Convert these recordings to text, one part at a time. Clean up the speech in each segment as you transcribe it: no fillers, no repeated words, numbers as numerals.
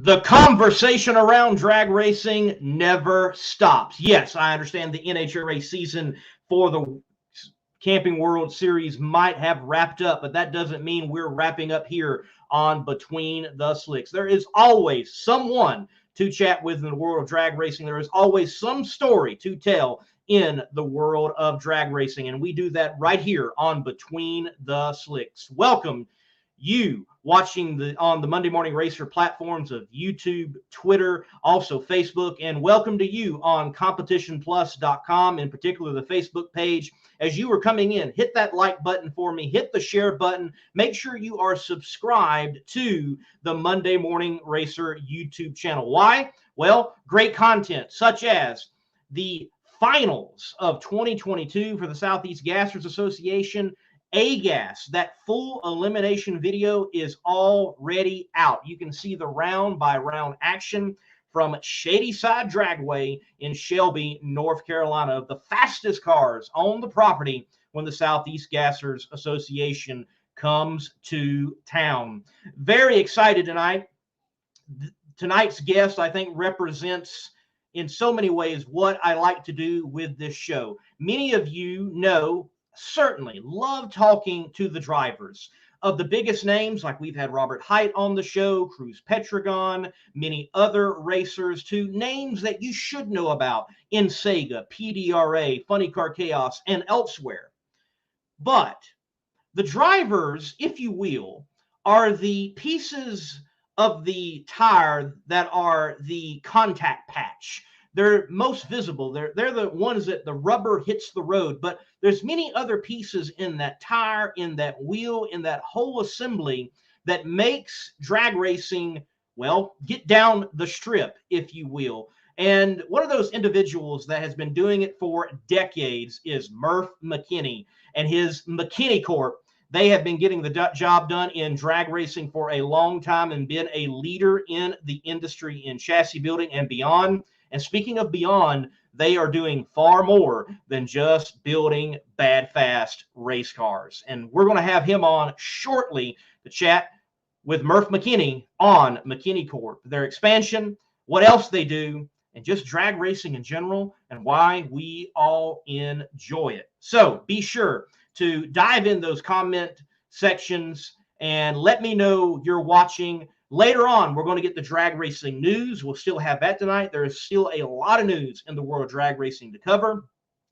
The conversation around drag racing never stops. Yes, I understand the NHRA season for the Camping World Series might have wrapped up, but that doesn't mean we're wrapping up here on Between the Slicks. There is always someone to chat with in the world of drag racing. There is always some story to tell in the world of drag racing, and we do that right here on Between the Slicks. Welcome you watching on the Monday Morning Racer platforms of YouTube, Twitter, also Facebook, and welcome to you on competitionplus.com, in particular the Facebook page. As you are coming in, hit that like button for me, hit the share button, make sure you are subscribed to the Monday Morning Racer YouTube channel. Why? Well, great content such as the finals of 2022 for the Southeast Gassers Association, A-Gas. That full elimination video is already out. You can see the round by round action from Shady Side Dragway in Shelby, North Carolina, of the fastest cars on the property when the Southeast Gassers Association comes to town. Very excited tonight. Tonight's guest, I think, represents in so many ways what I like to do with this show. Many of you know, certainly love talking to the drivers of the biggest names, like we've had Robert Height on the show, Cruz Petragon, many other racers, to names that you should know about in Sega, PDRA, Funny Car Chaos, and elsewhere. But the drivers, if you will, are the pieces of the tire that are the contact patch. They're most visible. They're the ones that the rubber hits the road, but there's many other pieces in that tire, in that wheel, in that whole assembly that makes drag racing, well, get down the strip, if you will. And one of those individuals that has been doing it for decades is Murf McKinney and his McKinney Corp. They have been getting the job done in drag racing for a long time and been a leader in the industry in chassis building and beyond. And speaking of beyond, they are doing far more than just building bad, fast race cars. And we're going to have him on shortly to chat with Murf McKinney on McKinney Corp, their expansion, what else they do, and just drag racing in general, and why we all enjoy it. So be sure to dive in those comment sections and let me know you're watching. Later on, we're going to get the drag racing news. We'll still have that tonight. There is still a lot of news in the world of drag racing to cover.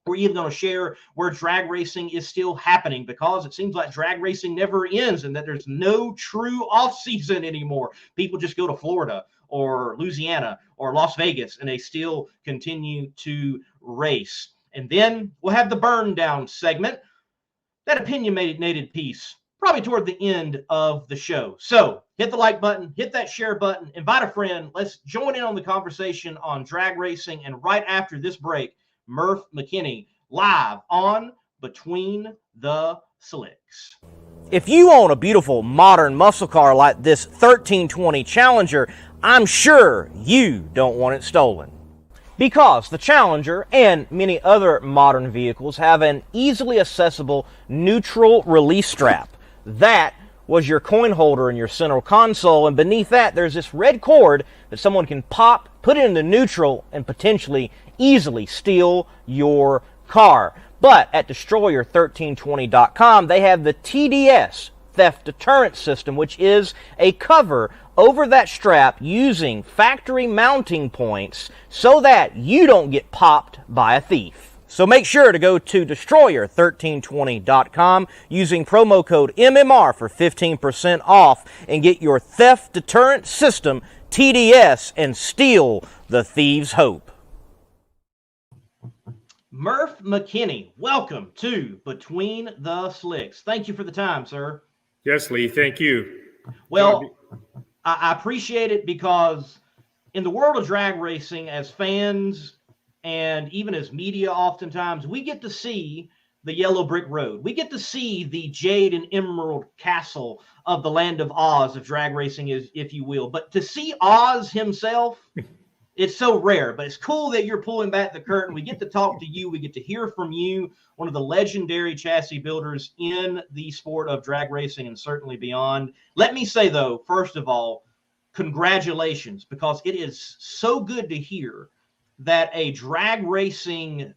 We're even going to share where drag racing is still happening, because it seems like drag racing never ends and that there's no true off season anymore. People just go to Florida or Louisiana or Las Vegas and they still continue to race. And then we'll have the burn down segment, that opinionated piece, probably toward the end of the show. So hit the like button, hit that share button, invite a friend. Let's join in on the conversation on drag racing. And right after this break, Murf McKinney live on Between the Slicks. If you own a beautiful modern muscle car like this 1320 Challenger, I'm sure you don't want it stolen. Because the Challenger and many other modern vehicles have an easily accessible neutral release strap. That was your coin holder in your central console, and beneath that there's this red cord that someone can pop, put it in the neutral, and potentially easily steal your car. But at Destroyer1320.com, they have the TDS, Theft Deterrent System, which is a cover over that strap using factory mounting points so that you don't get popped by a thief. So make sure to go to Destroyer1320.com using promo code MMR for 15% off and get your Theft Deterrent System TDS and steal the thieves' hope. Murf McKinney, welcome to Between the Slicks. Thank you for the time, sir. Yes, Lee, thank you. Well, I appreciate it because in the world of drag racing, as fans and even as media oftentimes, we get to see the yellow brick road. We get to see the jade and emerald castle of the land of Oz, of drag racing, if you will. But to see Oz himself, it's so rare. But it's cool that you're pulling back the curtain. We get to talk to you. We get to hear from you, one of the legendary chassis builders in the sport of drag racing and certainly beyond. Let me say, though, first of all, congratulations, because it is so good to hear that a drag racing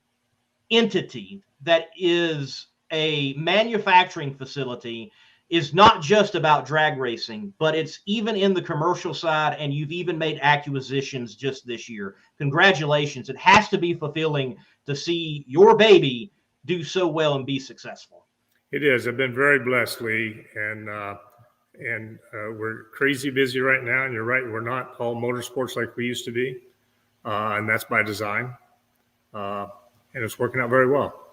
entity that is a manufacturing facility is not just about drag racing, but it's even in the commercial side, and you've even made acquisitions just this year. Congratulations. It has to be fulfilling to see your baby do so well and be successful. It is. I've been very blessed, Lee, and we're crazy busy right now. And you're right, we're not all motorsports like we used to be, and that's by design. And it's working out very well.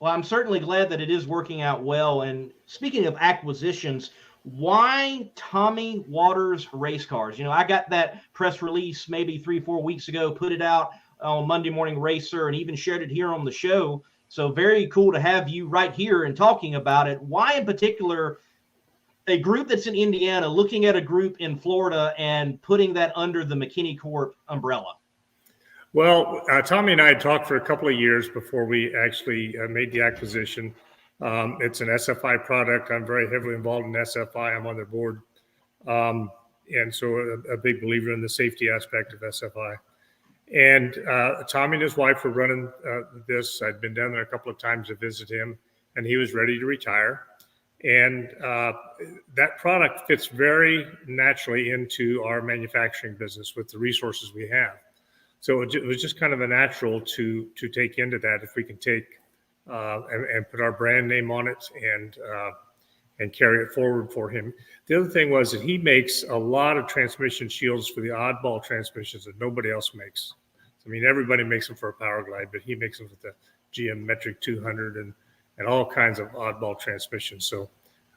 Well, I'm certainly glad that it is working out well. And speaking of acquisitions, why Tommy Waters Race Cars? You know, I got that press release maybe 3-4 weeks ago, put it out on Monday Morning Racer, and even shared it here on the show. So very cool to have you right here and talking about it. Why in particular a group that's in Indiana looking at a group in Florida and putting that under the McKinney Corp umbrella? Well, Tommy and I had talked for a couple of years before we actually made the acquisition. It's an SFI product. I'm very heavily involved in SFI. I'm on their board. And so a big believer in the safety aspect of SFI. And Tommy and his wife were running this. I'd been down there a couple of times to visit him, and he was ready to retire. And that product fits very naturally into our manufacturing business with the resources we have. So it was just kind of a natural to take into that if we can take and put our brand name on it and carry it forward for him. The other thing was that he makes a lot of transmission shields for the oddball transmissions that nobody else makes. I mean, everybody makes them for a Power Glide, but he makes them with the GM Metric 200 and all kinds of oddball transmissions. So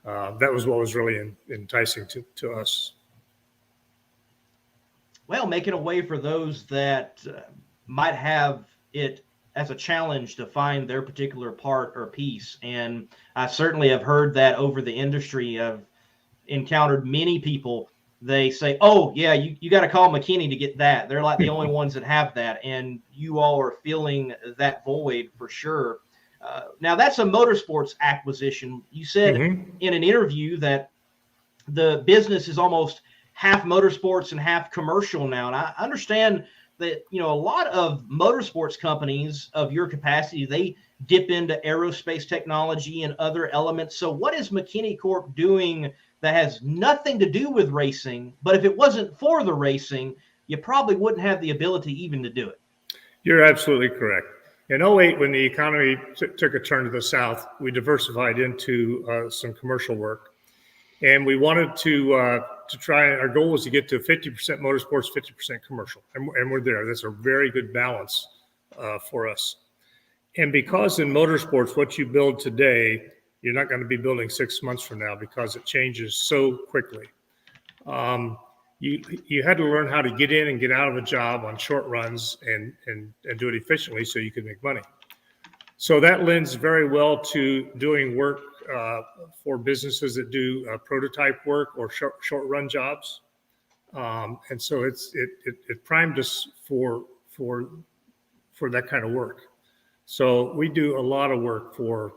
that was what was really enticing to us. Well, making a way for those that might have it as a challenge to find their particular part or piece. And I certainly have heard that over the industry. I've encountered many people. They say, oh, yeah, you got to call McKinney to get that. They're like the only ones that have that. And you all are filling that void for sure. Now, that's a motorsports acquisition. You said in an interview that the business is almost half motorsports and half commercial now. And I understand that, you know, a lot of motorsports companies of your capacity, they dip into aerospace technology and other elements. So what is McKinney Corp doing that has nothing to do with racing? But if it wasn't for the racing, you probably wouldn't have the ability even to do it. You're absolutely correct. In 2008, when the economy took a turn to the south, we diversified into some commercial work. And we wanted to try, our goal was to get to 50% motorsports, 50% commercial. And we're there. That's a very good balance for us. And because in motorsports, what you build today, you're not going to be building 6 months from now because it changes so quickly. You had to learn how to get in and get out of a job on short runs and do it efficiently so you could make money. So that lends very well to doing work for businesses that do prototype work or short run jobs, and so it primed us for that kind of work. So we do a lot of work for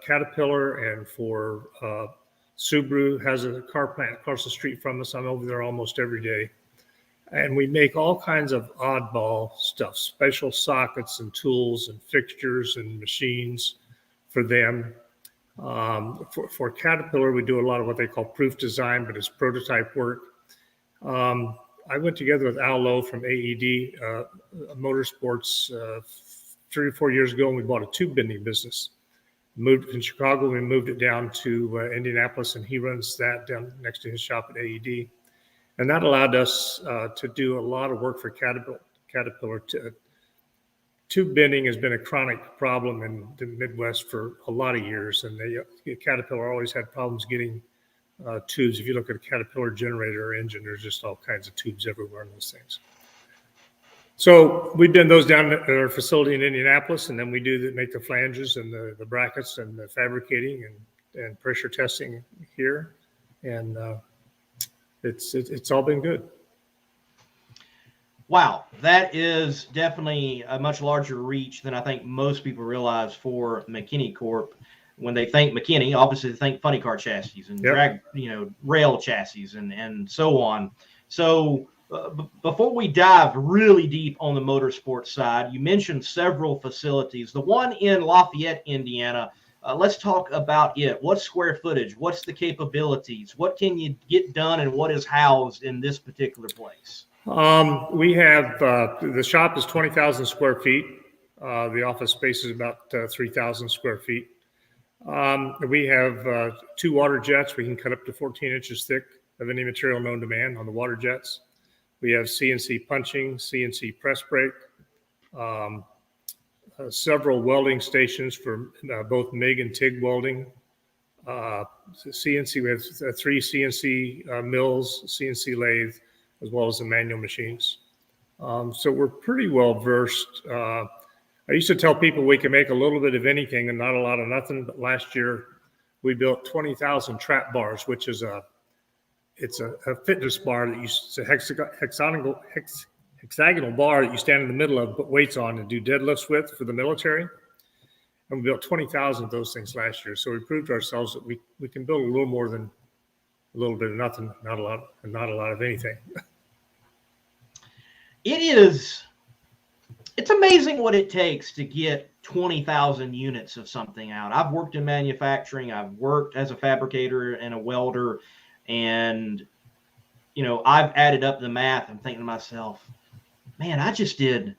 Caterpillar and for Subaru has a car plant across the street from us. I'm over there almost every day. And we make all kinds of oddball stuff, special sockets and tools and fixtures and machines for them. For Caterpillar, we do a lot of what they call proof design, but it's prototype work. I went together with Al Lowe from AED Motorsports 3 or 4 years ago, and we bought a tube bending business. Moved in Chicago, we moved it down to Indianapolis, and he runs that down next to his shop at AED. And that allowed us to do a lot of work for Caterpillar. Tube bending has been a chronic problem in the Midwest for a lot of years. And Caterpillar always had problems getting tubes. If you look at a Caterpillar generator or engine, there's just all kinds of tubes everywhere in those things. So we bend those down at our facility in Indianapolis, and then we make the flanges and the brackets and the fabricating and pressure testing here. And it's all been good. Wow, that is definitely a much larger reach than I think most people realize for McKinney Corp. When they think McKinney, obviously they think funny car chassis and drag, rail chassis and so on. So before we dive really deep on the motorsports side, you mentioned several facilities. The one in Lafayette, Indiana, let's talk about it. What's square footage? What's the capabilities? What can you get done, and what is housed in this particular place? We have the shop is 20,000 square feet. The office space is about 3,000 square feet. We have 2 water jets. We can cut up to 14 inches thick of any material known to man on the water jets. We have CNC punching, CNC press brake, several welding stations for both MIG and TIG welding. CNC, we have 3 CNC mills, CNC lathe, as well as the manual machines. So we're pretty well versed. I used to tell people we can make a little bit of anything and not a lot of nothing. But last year we built 20,000 trap bars, which is it's a fitness bar that it's a hexagonal bar that you stand in the middle of, put weights on, and do deadlifts with for the military. And we built 20,000 of those things last year. So we proved to ourselves that we can build a little more than a little bit of nothing, not a lot, and not a lot of anything. It's amazing what it takes to get 20,000 units of something out. I've worked in manufacturing. I've worked as a fabricator and a welder. And, I've added up the math. I'm thinking to myself, man, I just did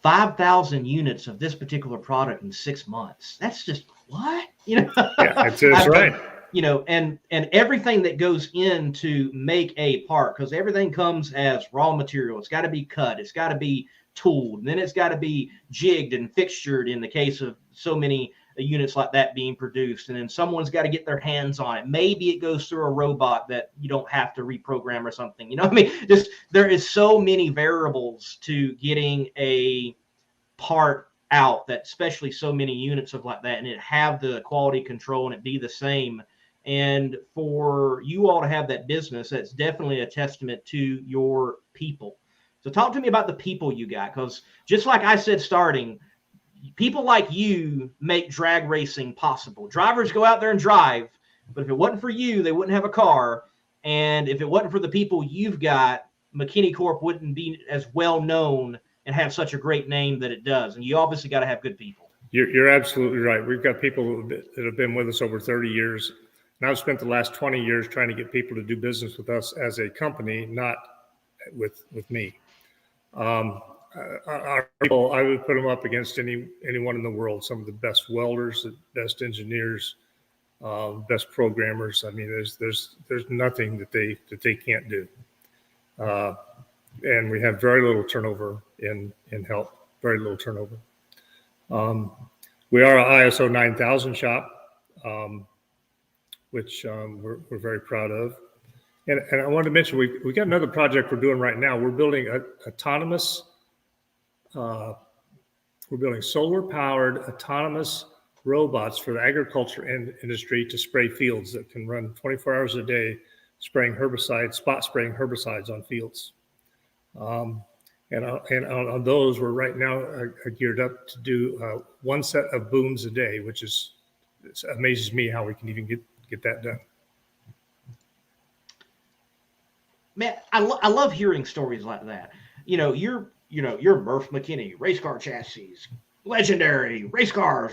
5,000 units of this particular product in 6 months. That's just what? Yeah, that's right. And everything that goes in to make a part, because everything comes as raw material. It's got to be cut. It's got to be tooled. And then it's got to be jigged and fixtured in the case of so many units like that being produced. And then someone's got to get their hands on it. Maybe it goes through a robot that you don't have to reprogram or something. There is so many variables to getting a part out, that especially so many units of like that, and it have the quality control and it be the same. And for you all to have that business, that's definitely a testament to your people. So talk to me about the people you got, because just like I said starting, people like you make drag racing possible. Drivers go out there and drive, but if it wasn't for you, they wouldn't have a car. And if it wasn't for the people you've got, McKinney Corp wouldn't be as well known and have such a great name that it does. And you obviously got to have good people. You're absolutely right. We've got people that have been with us over 30 years. And I've spent the last 20 years trying to get people to do business with us as a company, not with me. Our people, I would put them up against anyone in the world. Some of the best welders, the best engineers, best programmers. I mean, there's nothing that they can't do. And we have very little turnover in help. Very little turnover. We are an ISO 9000 shop, which we're very proud of. And I wanted to mention, we got another project we're doing right now. We're building autonomous. We're building solar-powered autonomous robots for the agriculture industry to spray fields that can run 24 hours a day, spraying herbicides, spot spraying herbicides on fields. And on those, we're right now geared up to do 1 set of booms a day, which it amazes me how we can even get that done. Man, I love hearing stories like that. You're Murf McKinney, race car chassis, legendary race cars.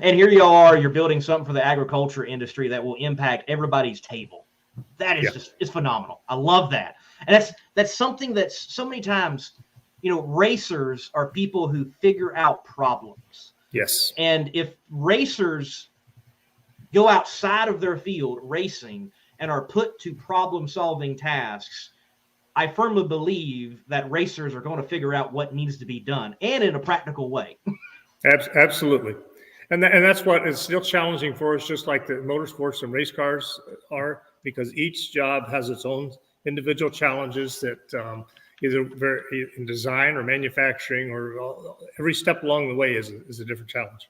And here you are, you're building something for the agriculture industry that will impact everybody's table. That is it's phenomenal. I love that. And that's something that's so many times, racers are people who figure out problems. Yes. And if racers go outside of their field racing and are put to problem-solving tasks, I firmly believe that racers are going to figure out what needs to be done, and in a practical way. Absolutely. And that's what is still challenging for us, just like the motorsports and race cars are, because each job has its own individual challenges that either in design or manufacturing or every step along the way is a different challenge.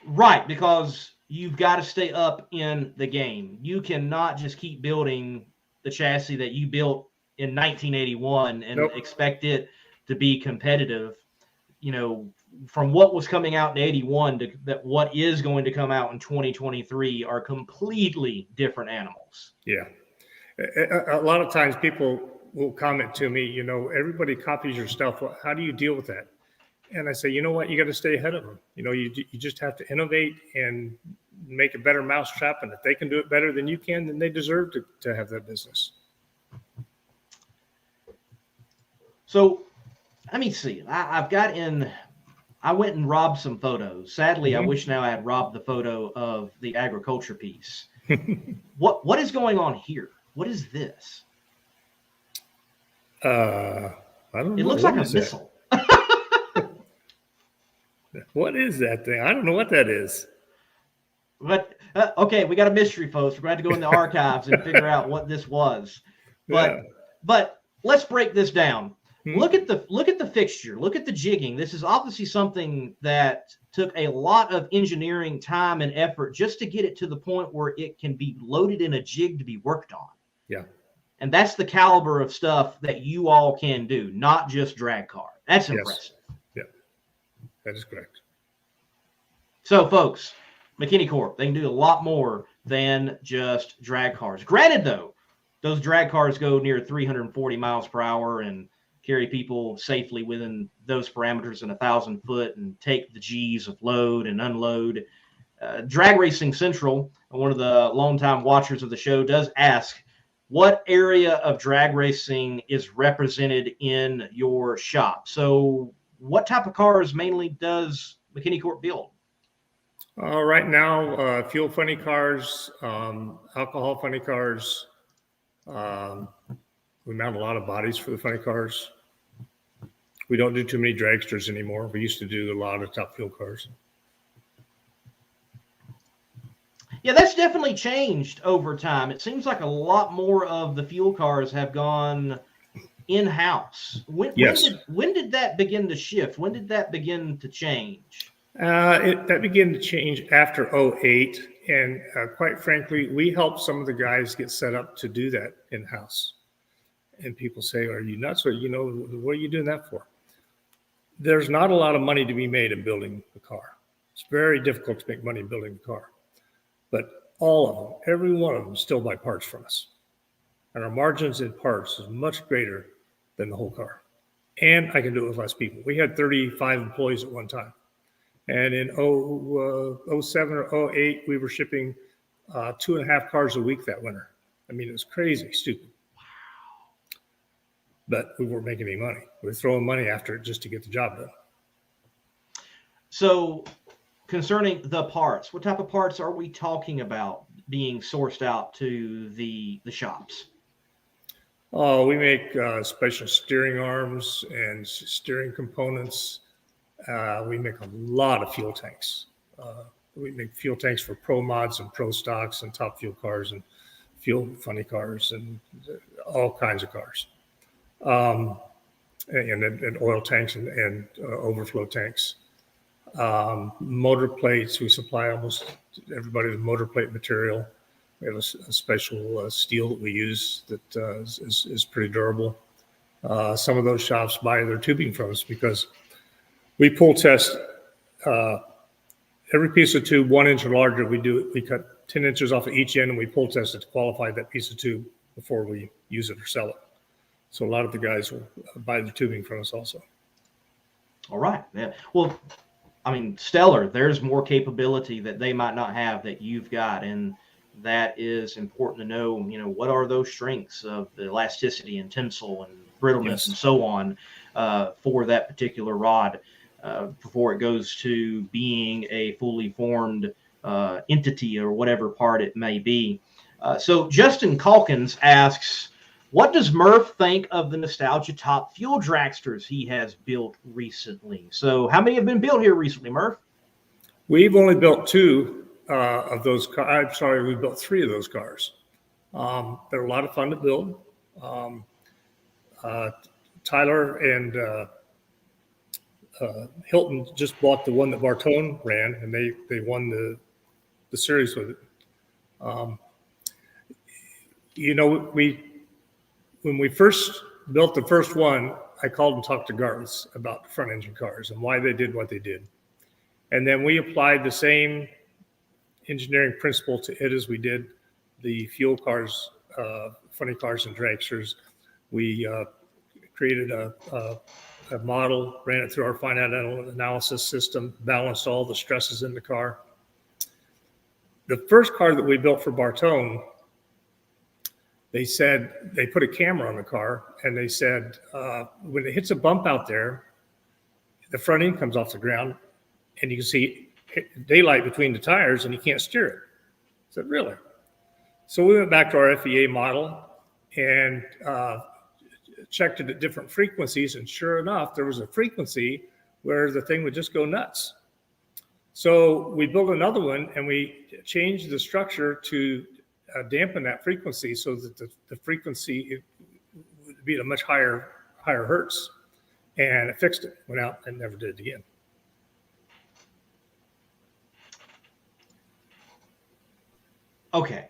Right, because you've got to stay up in the game. You cannot just keep building the chassis that you built in 1981 and expect it to be competitive. from what was coming out in 81 to that what is going to come out in 2023 are completely different animals. Yeah. A lot of times people will comment to me, everybody copies your stuff. Well, how do you deal with that? And I say, you know what? You got to stay ahead of them. You just have to innovate and make a better mousetrap. And if they can do it better than you can, then they deserve to have that business. So let me see. I went and robbed some photos. Sadly, I wish now I had robbed the photo of the agriculture piece. What is going on here? What is this? I don't know. It looks like a missile. What is that thing? I don't know what that is. But okay, we got a mystery, folks. We're going to go in the archives and figure out what this was. But let's break this down. Look at the fixture. Look at the jigging. This is obviously something that took a lot of engineering time and effort just to get it to the point where it can be loaded in a jig to be worked on. Yeah. And that's the caliber of stuff that you all can do, not just drag car. That's impressive. Yeah, that is correct. So, folks, McKinney Corp, they can do a lot more than just drag cars. Granted, though, those drag cars go near 340 miles per hour and carry people safely within those parameters in 1,000 foot and take the G's of load and unload. Drag Racing Central, one of the longtime watchers of the show, does ask, what area of drag racing is represented in your shop? So what type of cars mainly does McKinney Corp build? Right now, fuel funny cars, alcohol funny cars. We mount a lot of bodies for the funny cars. We don't do too many dragsters anymore. We used to do a lot of top fuel cars. Yeah, that's definitely changed over time. It seems like a lot more of the fuel cars have gone in-house. When did that begin to shift? When did that begin to change? That began to change after 2008. And quite frankly, we helped some of the guys get set up to do that in-house. And people say, are you nuts? Or, what are you doing that for? There's not a lot of money to be made in building a car. It's very difficult to make money in building a car. But all of them, every one of them, still buy parts from us. And our margins in parts is much greater than the whole car. And I can do it with less people. We had 35 employees at one time. And in 07 or 08, we were shipping 2.5 cars a week that winter. I mean, it was crazy, stupid. But we weren't making any money. We were throwing money after it just to get the job done. So concerning the parts, what type of parts are we talking about being sourced out to the shops? Oh, we make special steering arms and steering components. We make a lot of fuel tanks. We make fuel tanks for pro mods and pro stocks and top fuel cars and fuel funny cars and all kinds of cars. And oil tanks and overflow tanks. Motor plates, we supply almost everybody with motor plate material. We have a special steel that we use that is pretty durable. Some of those shops buy their tubing from us because we pull test every piece of tube 1 inch or larger. We cut 10 inches off of each end and we pull test it to qualify that piece of tube before we use it or sell it. So a lot of the guys will buy the tubing from us also. All right. Yeah. Well, I mean, stellar. There's more capability that they might not have that you've got, and that is important to know. What are those strengths of the elasticity and tensile and brittleness and so on for that particular rod before it goes to being a fully formed entity or whatever part it may be. So Justin Calkins asks, what does Murf think of the Nostalgia Top fuel dragsters he has built recently? So how many have been built here recently, Murf? We've only built 2 of those cars. I'm sorry, we built 3 of those cars. They're a lot of fun to build. Tyler and Hilton just bought the one that Bartone ran, and they won the series with it. When we first built the first one, I called and talked to Garth about front engine cars and why they did what they did. And then we applied the same engineering principle to it as we did the fuel cars, funny cars and dragsters. We created a model, ran it through our finite analysis system, balanced all the stresses in the car. The first car that we built for Bartone, they said, they put a camera on the car and they said, when it hits a bump out there, the front end comes off the ground and you can see daylight between the tires and you can't steer it. I said, really? So we went back to our FEA model and checked it at different frequencies. And sure enough, there was a frequency where the thing would just go nuts. So we built another one and we changed the structure to dampen that frequency so that the frequency would be at a much higher hertz. And it fixed it, went out and never did it again. Okay.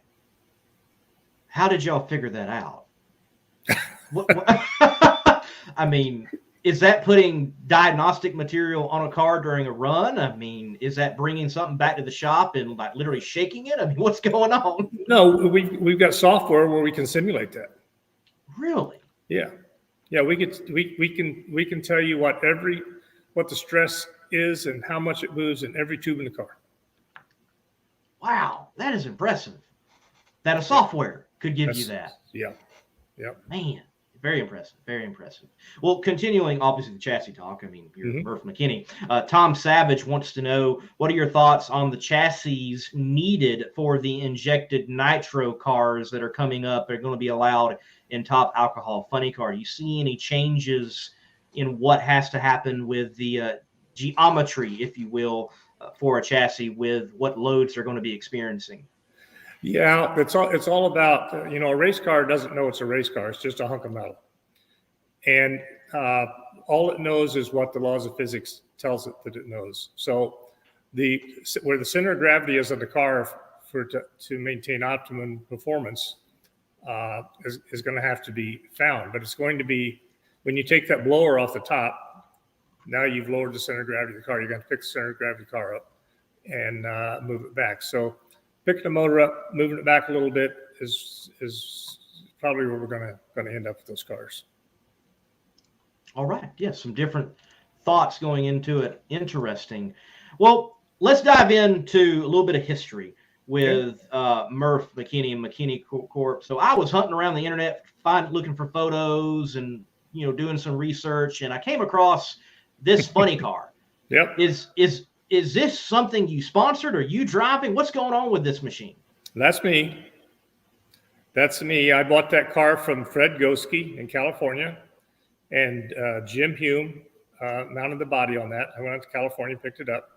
How did y'all figure that out? what, I mean, is that putting diagnostic material on a car during a run? I mean, is that bringing something back to the shop and like literally shaking it? I mean, what's going on? No, we've got software where we can simulate that. Really? Yeah. Yeah, we can tell you what the stress is and how much it moves in every tube in the car. Wow, that is impressive. That a software could give you that. Yeah. Yeah. Man, very impressive. Very impressive. Well, continuing obviously the chassis talk. I mean, you're Murf McKinney. Tom Savage wants to know, what are your thoughts on the chassis needed for the injected nitro cars that are coming up? They're going to be allowed in top alcohol funny car. Do you see any changes in what has to happen with the geometry, if you will, for a chassis with what loads they're going to be experiencing? Yeah, it's all about, a race car doesn't know it's a race car. It's just a hunk of metal. And all it knows is what the laws of physics tells it that it knows. So where the center of gravity is of the car to maintain optimum performance is going to have to be found. But it's going to be, when you take that blower off the top, now you've lowered the center of gravity of the car. You're going to pick the center of gravity of the car up and move it back. So picking the motor up, moving it back a little bit is probably where we're going to end up with those cars. All right. Yes, some different thoughts going into it. Interesting. Well, let's dive into a little bit of history with Murf McKinney and McKinney Corp. So I was hunting around the internet, looking for photos and doing some research, and I came across this funny car. Yep. Is this something you sponsored? Or you driving? What's going on with this machine? That's me. That's me. I bought that car from Fred Goski in California, and Jim Hume mounted the body on that. I went out to California, picked it up,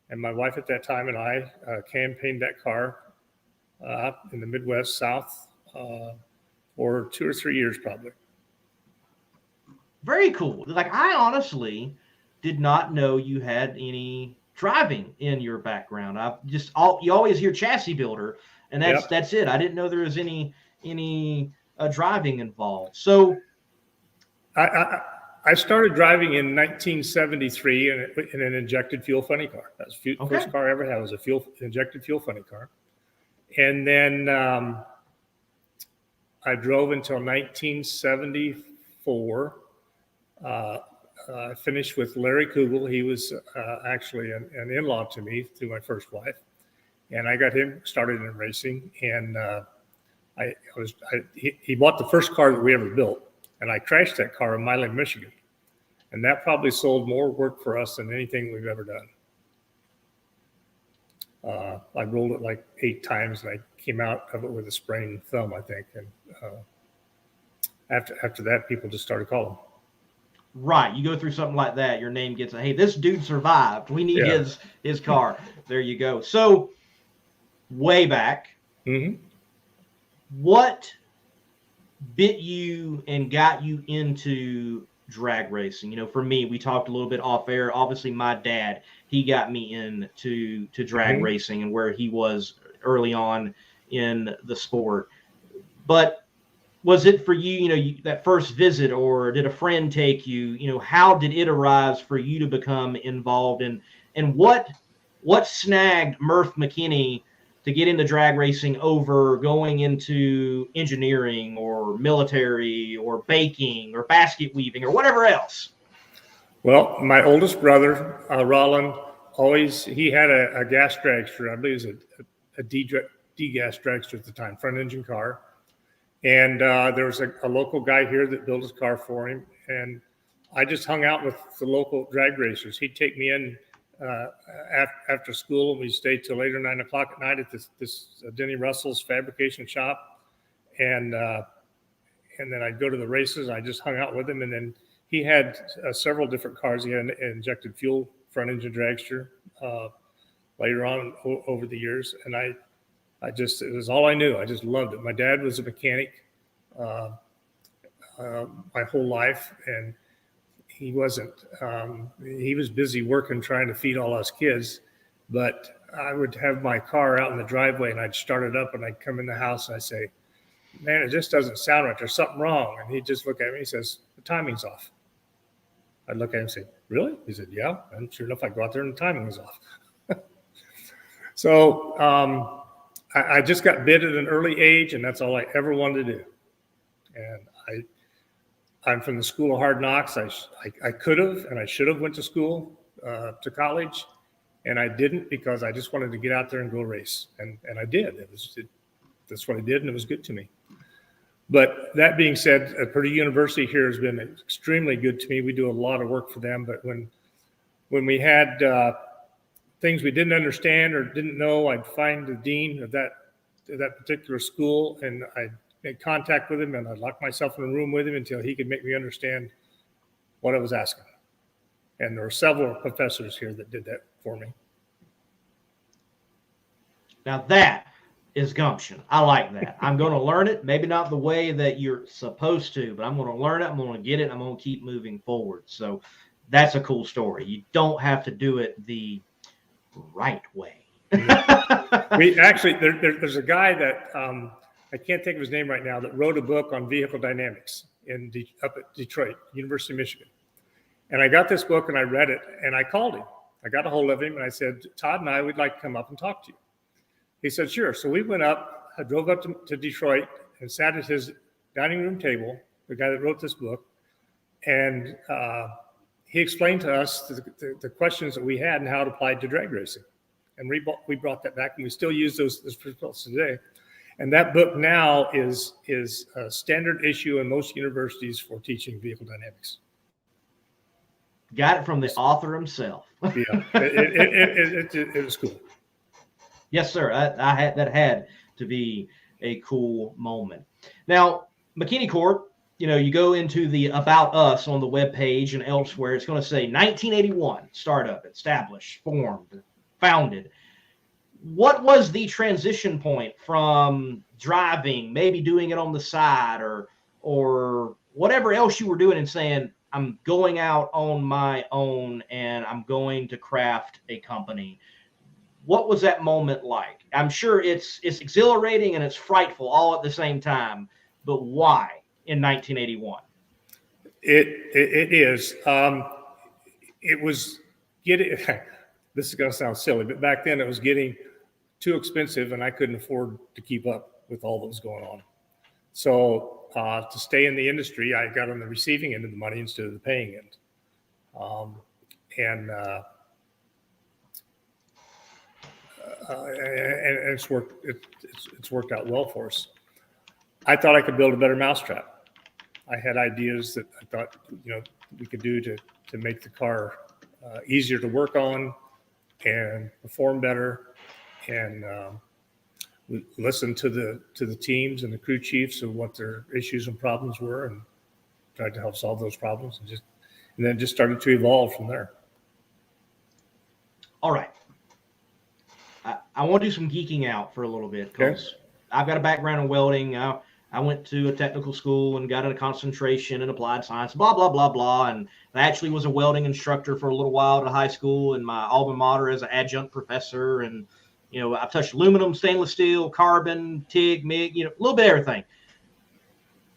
and my wife at that time and I campaigned that car in the Midwest South for 2 or 3 years probably. Very cool. Like, I honestly did not know you had any driving in your background. You always hear chassis builder, and that's it. I didn't know there was any driving involved. So I started driving in 1973 in an injected fuel funny car. That was the first car I ever had, was a injected fuel funny car. And then I drove until 1974. I finished with Larry Kugel. He was actually an in-law to me through my first wife, and I got him started in racing. And he bought the first car that we ever built, and I crashed that car in Milan, Michigan, and that probably sold more work for us than anything we've ever done. I rolled it like 8 times, and I came out of it with a sprained thumb, I think. And after that, people just started calling. Right. You go through something like that, your name gets hey, this dude survived. We need his car. There you go. So way back, what bit you and got you into drag racing? For me, we talked a little bit off air. Obviously, my dad, he got me into drag racing and where he was early on in the sport. But was it for you, that first visit, or did a friend take you? How did it arise for you to become involved in, and what snagged Murf McKinney to get into drag racing over going into engineering or military or baking or basket weaving or whatever else? Well, my oldest brother, Roland, he had a gas dragster. I believe it was a D-gas dragster at the time, front engine car. And there was a local guy here that built his car for him. And I just hung out with the local drag racers. He'd take me in after school, and we'd stay till 8 or 9 o'clock at night at this Denny Russell's fabrication shop. And then I'd go to the races. I just hung out with him. And then he had several different cars. He had an injected fuel front engine dragster later on over the years. And it was all I knew. I just loved it. My dad was a mechanic my whole life, and he wasn't. He was busy working, trying to feed all us kids. But I would have my car out in the driveway, and I'd start it up, and I'd come in the house, and I'd say, "Man, it just doesn't sound right. There's something wrong." And he'd just look at me. He says, "The timing's off." I'd look at him and say, "Really?" He said, "Yeah." And sure enough, I go out there, and the timing was off. So I just got bid at an early age, and that's all I ever wanted to do. And I'm from the School of Hard Knocks. I could have and I should have went to school, to college, and I didn't, because I just wanted to get out there and go race. And I did. That's what I did, and it was good to me. But that being said, Purdue University here has been extremely good to me. We do a lot of work for them. But when we had things we didn't understand or didn't know, I'd find the dean of that particular school, and I'd make contact with him, and I'd lock myself in a room with him until he could make me understand what I was asking. And there were several professors here that did that for me. Now that is gumption. I like that. I'm going to learn it. Maybe not the way that you're supposed to, but I'm going to learn it. I'm going to get it. I'm going to keep moving forward. So that's a cool story. You don't have to do it the right way. We actually, there's a guy that I can't think of his name right now, that wrote a book on vehicle dynamics up at Detroit, University of Michigan. And I got this book and I read it, and I called him. I got a hold of him and I said, "Todd and I would like to come up and talk to you." He said, "Sure." So we went up. I drove up to Detroit and sat at his dining room table, the guy that wrote this book, and he explained to us the questions that we had and how it applied to drag racing. And we brought that back, and we still use those principles today. And that book now is a standard issue in most universities for teaching vehicle dynamics. Got it from the author himself. Yeah, it was cool. Yes, sir. That had to be a cool moment. Now, McKinney Corp, you go into the About Us on the webpage and elsewhere, it's going to say 1981, startup, established, formed, founded. What was the transition point from driving, maybe doing it on the side or whatever else you were doing, and saying, "I'm going out on my own and I'm going to craft a company"? What was that moment like? I'm sure it's exhilarating and it's frightful all at the same time, but why in 1981? It is. It was getting, this is going to sound silly, but back then it was getting too expensive, and I couldn't afford to keep up with all that was going on. So to stay in the industry, I got on the receiving end of the money instead of the paying end. And it's worked out well for us. I thought I could build a better mousetrap. I had ideas that I thought we could do to make the car easier to work on and perform better, and we listened to the teams and the crew chiefs of what their issues and problems were, and tried to help solve those problems, and then just started to evolve from there. All right. I want to do some geeking out for a little bit, because I've got a background in welding. I went to a technical school and got a concentration in applied science, blah, blah, blah, blah. And I actually was a welding instructor for a little while at high school, and my alma mater as an adjunct professor. And, I've touched aluminum, stainless steel, carbon, TIG, MIG, a little bit of everything.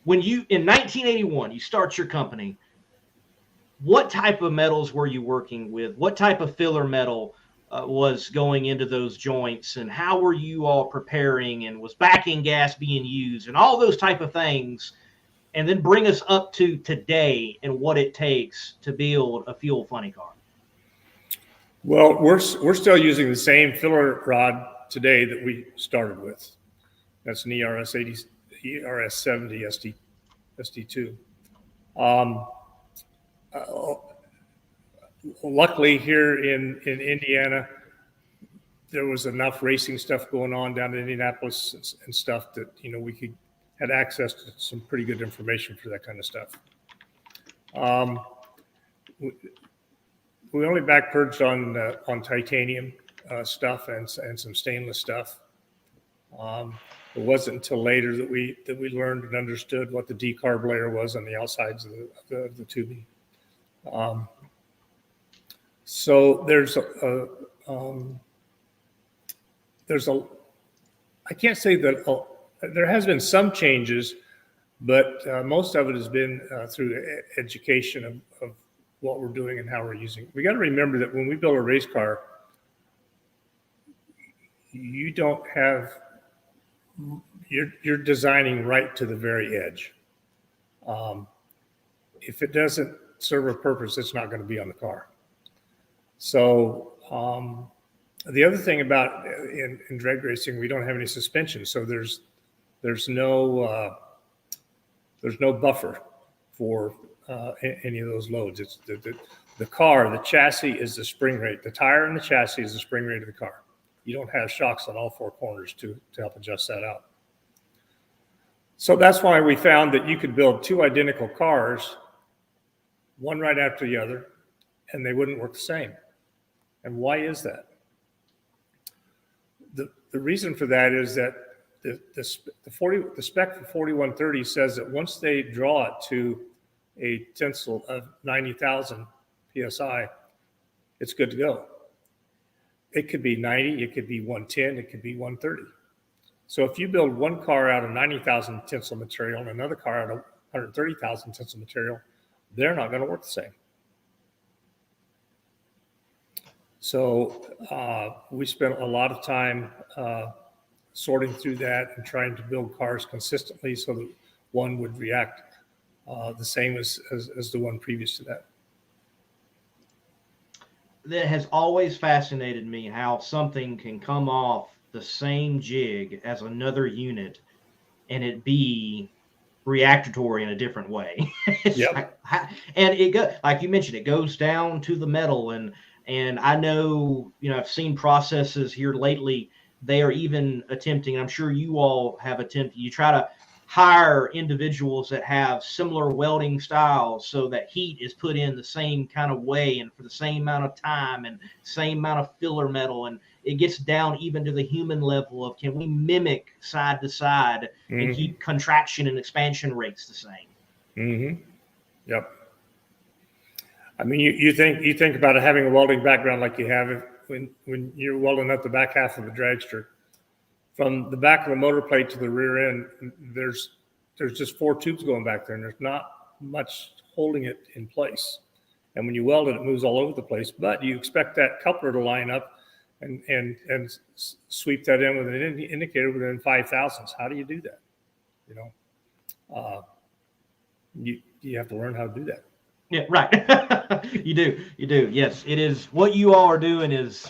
when you in 1981 you start your company, what type of metals were you working with? What type of filler metal was going into those joints, and how were you all preparing, and was backing gas being used, and all those type of things? And then bring us up to today and what it takes to build a fuel funny car. Well, we're still using the same filler rod today that we started with. That's an ERS 80, ERS 70 SD2. Luckily, here in Indiana, there was enough racing stuff going on down in Indianapolis and stuff that we had access to some pretty good information for that kind of stuff. We only back purged on titanium stuff and some stainless stuff. It wasn't until later that we learned and understood what the decarb layer was on the outsides of the tubing. So there's I can't say that there has been some changes, but most of it has been through education of what we're doing and how we're using it. We got to remember that when we build a race car, you don't have, you're designing right to the very edge. If it doesn't serve a purpose, it's not going to be on the car. So the other thing about in drag racing, we don't have any suspension, so there's no buffer for any of those loads. It's the car, the chassis is the spring rate. The tire and the chassis is the spring rate of the car. You don't have shocks on all four corners to help adjust that out. So that's why we found that you could build two identical cars, one right after the other, and they wouldn't work the same. And why is that? The reason for that is that the spec for 4130 says that once they draw it to a tensile of 90,000 psi, it's good to go. It could be 90, it could be 110, it could be 130. So if you build one car out of 90,000 tensile material and another car out of 130,000 tensile material, they're not going to work the same. So we spent a lot of time sorting through that and trying to build cars consistently so that one would react the same as the one previous to that. That has always fascinated me, how something can come off the same jig as another unit and it be reactatory in a different way. Yep. And it go, like you mentioned, it goes down to the metal, and I know, I've seen processes here lately. They are even attempting, I'm sure you all have attempted, you try to hire individuals that have similar welding styles so that heat is put in the same kind of way and for the same amount of time and same amount of filler metal. And it gets down even to the human level of, can we mimic side to side and keep contraction and expansion rates the same? Mm-hmm. Yep. I mean, you think about it, having a welding background like you have when you're welding up the back half of a dragster. From the back of the motor plate to the rear end, there's just four tubes going back there, and there's not much holding it in place. And when you weld it, it moves all over the place. But you expect that coupler to line up and sweep that in with an indicator within 5 thousandths. How do you do that? You have to learn how to do that. Yeah, right. You do. Yes, it is. What you all are doing is,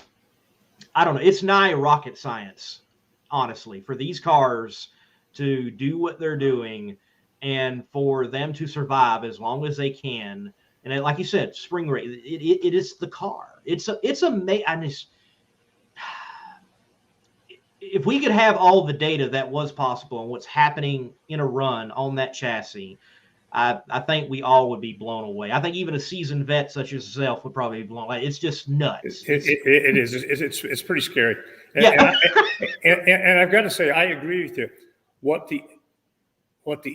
I don't know, it's nigh rocket science, honestly, for these cars to do what they're doing and for them to survive as long as they can. And like you said, spring rate, it is the car. It's if we could have all the data that was possible and what's happening in a run on that chassis, I think we all would be blown away. I think even a seasoned vet such as yourself would probably be blown away. It's just nuts. It is. It's pretty scary. And, yeah. and I've got to say, I agree with you. What the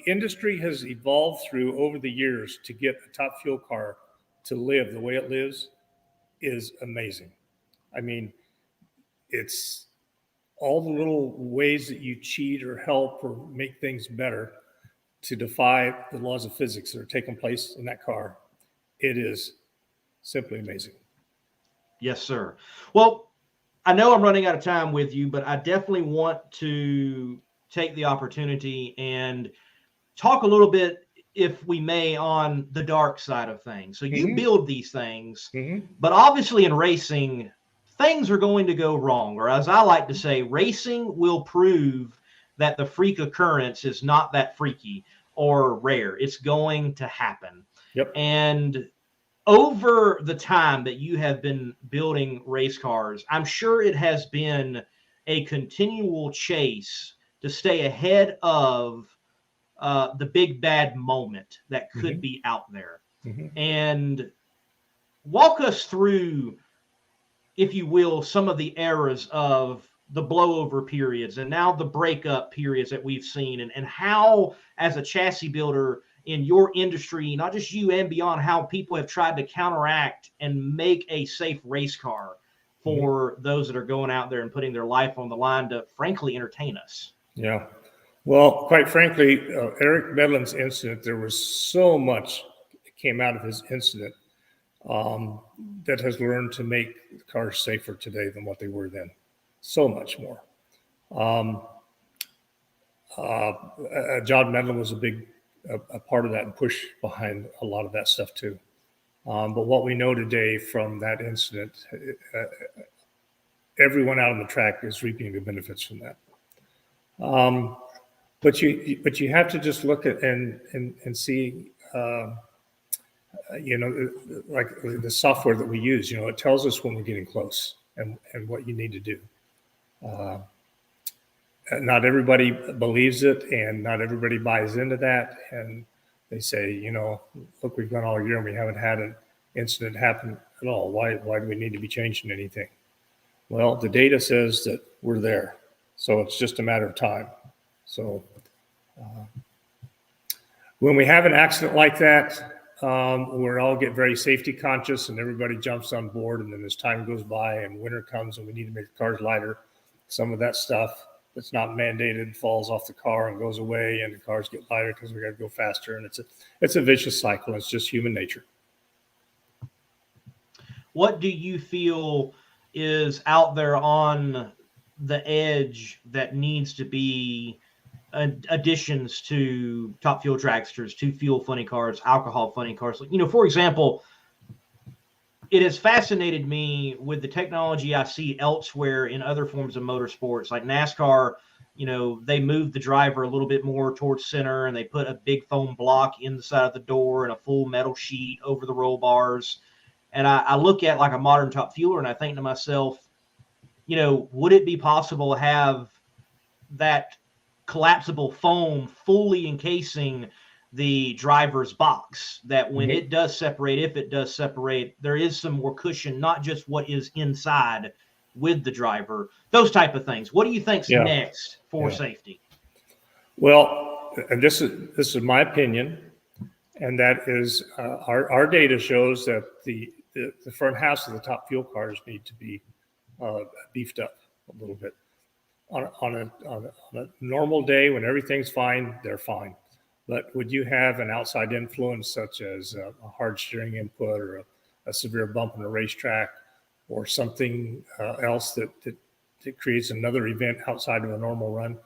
industry has evolved through over the years to get a top fuel car to live the way it lives is amazing. I mean, it's all the little ways that you cheat or help or make things better to defy the laws of physics that are taking place in that car, it is simply amazing. Yes, sir. Well, I know I'm running out of time with you, but I definitely want to take the opportunity and talk a little bit, if we may, on the dark side of things. So you build these things, but obviously in racing, things are going to go wrong, or as I like to say, racing will prove that the freak occurrence is not that freaky or rare. It's going to happen. Yep. And over the time that you have been building race cars, I'm sure it has been a continual chase to stay ahead of the big bad moment that could be out there. And walk us through, if you will, some of the eras of the blowover periods and now the breakup periods that we've seen, and how, as a chassis builder in your industry, not just you and beyond, how people have tried to counteract and make a safe race car for those that are going out there and putting their life on the line to, frankly, entertain us. Yeah. Well, quite frankly, Eric Medlin's incident, there was so much that came out of his incident that has learned to make cars safer today than what they were then. So much more. John Medlin was a part of that and push behind a lot of that stuff too. But what we know today from that incident, everyone out on the track is reaping the benefits from that. But you have to just look at and see, like the software that we use. It tells us when we're getting close and what you need to do. Not everybody believes it, and not everybody buys into that. And they say, look, we've gone all year and we haven't had an incident happen at all. Why do we need to be changing anything? Well, the data says that we're there, so it's just a matter of time. So when we have an accident like that, we all get very safety conscious and everybody jumps on board. And then as time goes by and winter comes and we need to make the cars lighter, some of that stuff that's not mandated falls off the car and goes away, and the cars get lighter because we got to go faster. And it's a vicious cycle. It's just human nature. What do you feel is out there on the edge that needs to be additions to Top Fuel dragsters, to fuel funny cars, alcohol funny cars? For example, it has fascinated me with the technology I see elsewhere in other forms of motorsports, like NASCAR. They move the driver a little bit more towards center, and they put a big foam block in the side of the door and a full metal sheet over the roll bars. And I look at like a modern Top Fueler, and I think to myself, would it be possible to have that collapsible foam fully encasing the driver's box, that when it does separate, if it does separate, there is some more cushion, not just what is inside with the driver, those type of things. What do you think's next for safety? Well, and this is my opinion, and that is our data shows that the front halves of the Top Fuel cars need to be beefed up a little bit. On a normal day when everything's fine, they're fine. But would you have an outside influence such as a hard steering input or a severe bump on a racetrack or something else that creates another event outside of a normal run?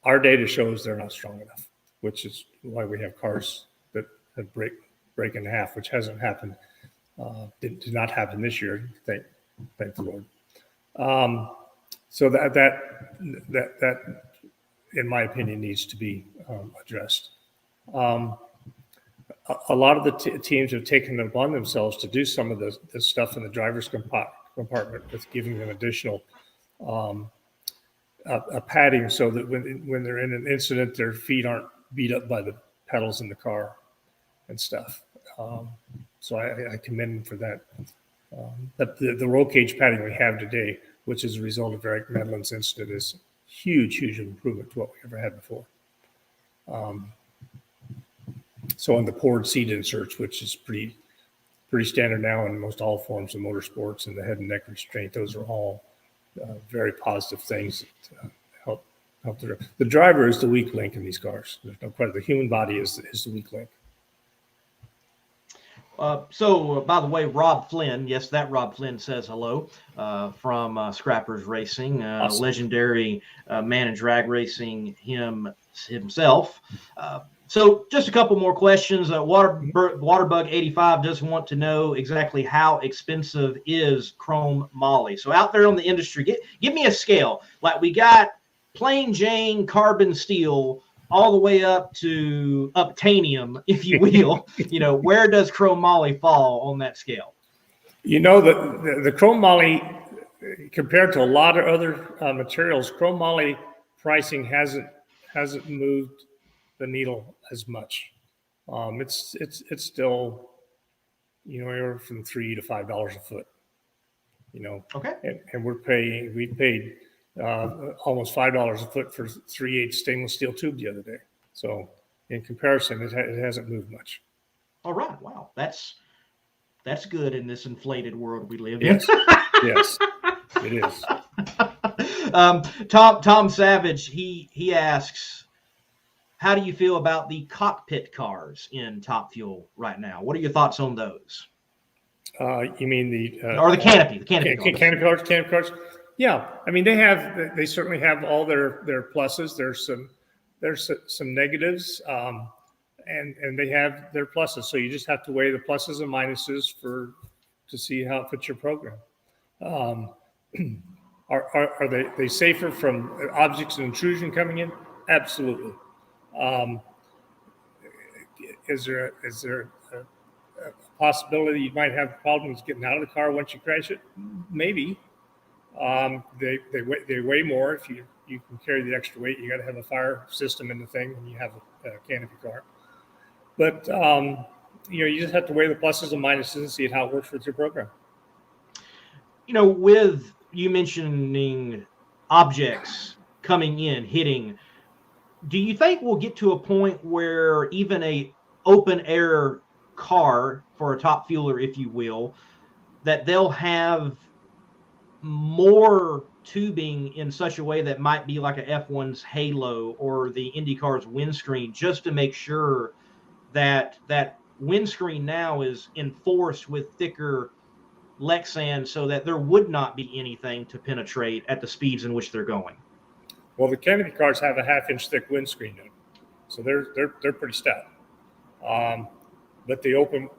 Our data shows they're not strong enough, which is why we have cars that break in half, which hasn't happened. Did not happen this year, thank the Lord. So that in my opinion needs to be addressed. A lot of the teams have taken it upon themselves to do some of the stuff in the driver's compartment with giving them additional padding so that when they're in an incident, their feet aren't beat up by the pedals in the car and stuff. So I commend them for that. But the roll cage padding we have today, which is a result of Eric Medlin's incident, is huge improvement to what we ever had before. So on the poured seat inserts, which is pretty standard now in most all forms of motorsports, and the head and neck restraint, those are all very positive things that The driver is the weak link in these cars. There's no question. The human body is the weak link. By the way, Rob Flynn, yes, that Rob Flynn says hello from Scrappers Racing, Awesome. Legendary man in drag racing himself. So just a couple more questions. Waterbug 85 does want to know exactly how expensive is chrome moly. So out there on the industry, give me a scale. Like we got plain Jane carbon steel all the way up to uptanium, if you will. Where does chrome moly fall on that scale? The chrome moly, compared to a lot of other materials, chrome moly pricing hasn't moved the needle as much. It's still, anywhere from $3 to $5 a foot. Okay. And we paid almost $5 a foot for 3/8 stainless steel tube the other day. So in comparison, it hasn't moved much. All right. Wow. That's good in this inflated world we live in. Yes, it is. Tom Savage, he asks, how do you feel about the cockpit cars in Top Fuel right now? What are your thoughts on those? You mean the canopy cars? Yeah, I mean they certainly have all their pluses. There's some negatives, and they have their pluses. So you just have to weigh the pluses and minuses to see how it fits your program. Are they safer from objects and intrusion coming in? Absolutely. Is there a possibility you might have problems getting out of the car once you crash it? Maybe. They weigh more. If you can carry the extra weight, you got to have a fire system in the thing when you have a canopy car. But you just have to weigh the pluses and minuses and see how it works with your program. With you mentioning objects coming in, hitting, do you think we'll get to a point where even a open air car for a top fueler, if you will, that they'll have more tubing in such a way that might be like a F1's halo or the IndyCar's windscreen, just to make sure that windscreen now is enforced with thicker Lexan so that there would not be anything to penetrate at the speeds in which they're going? Well, the canopy cars have a 1/2-inch thick windscreen in them, so they're pretty stout. But the open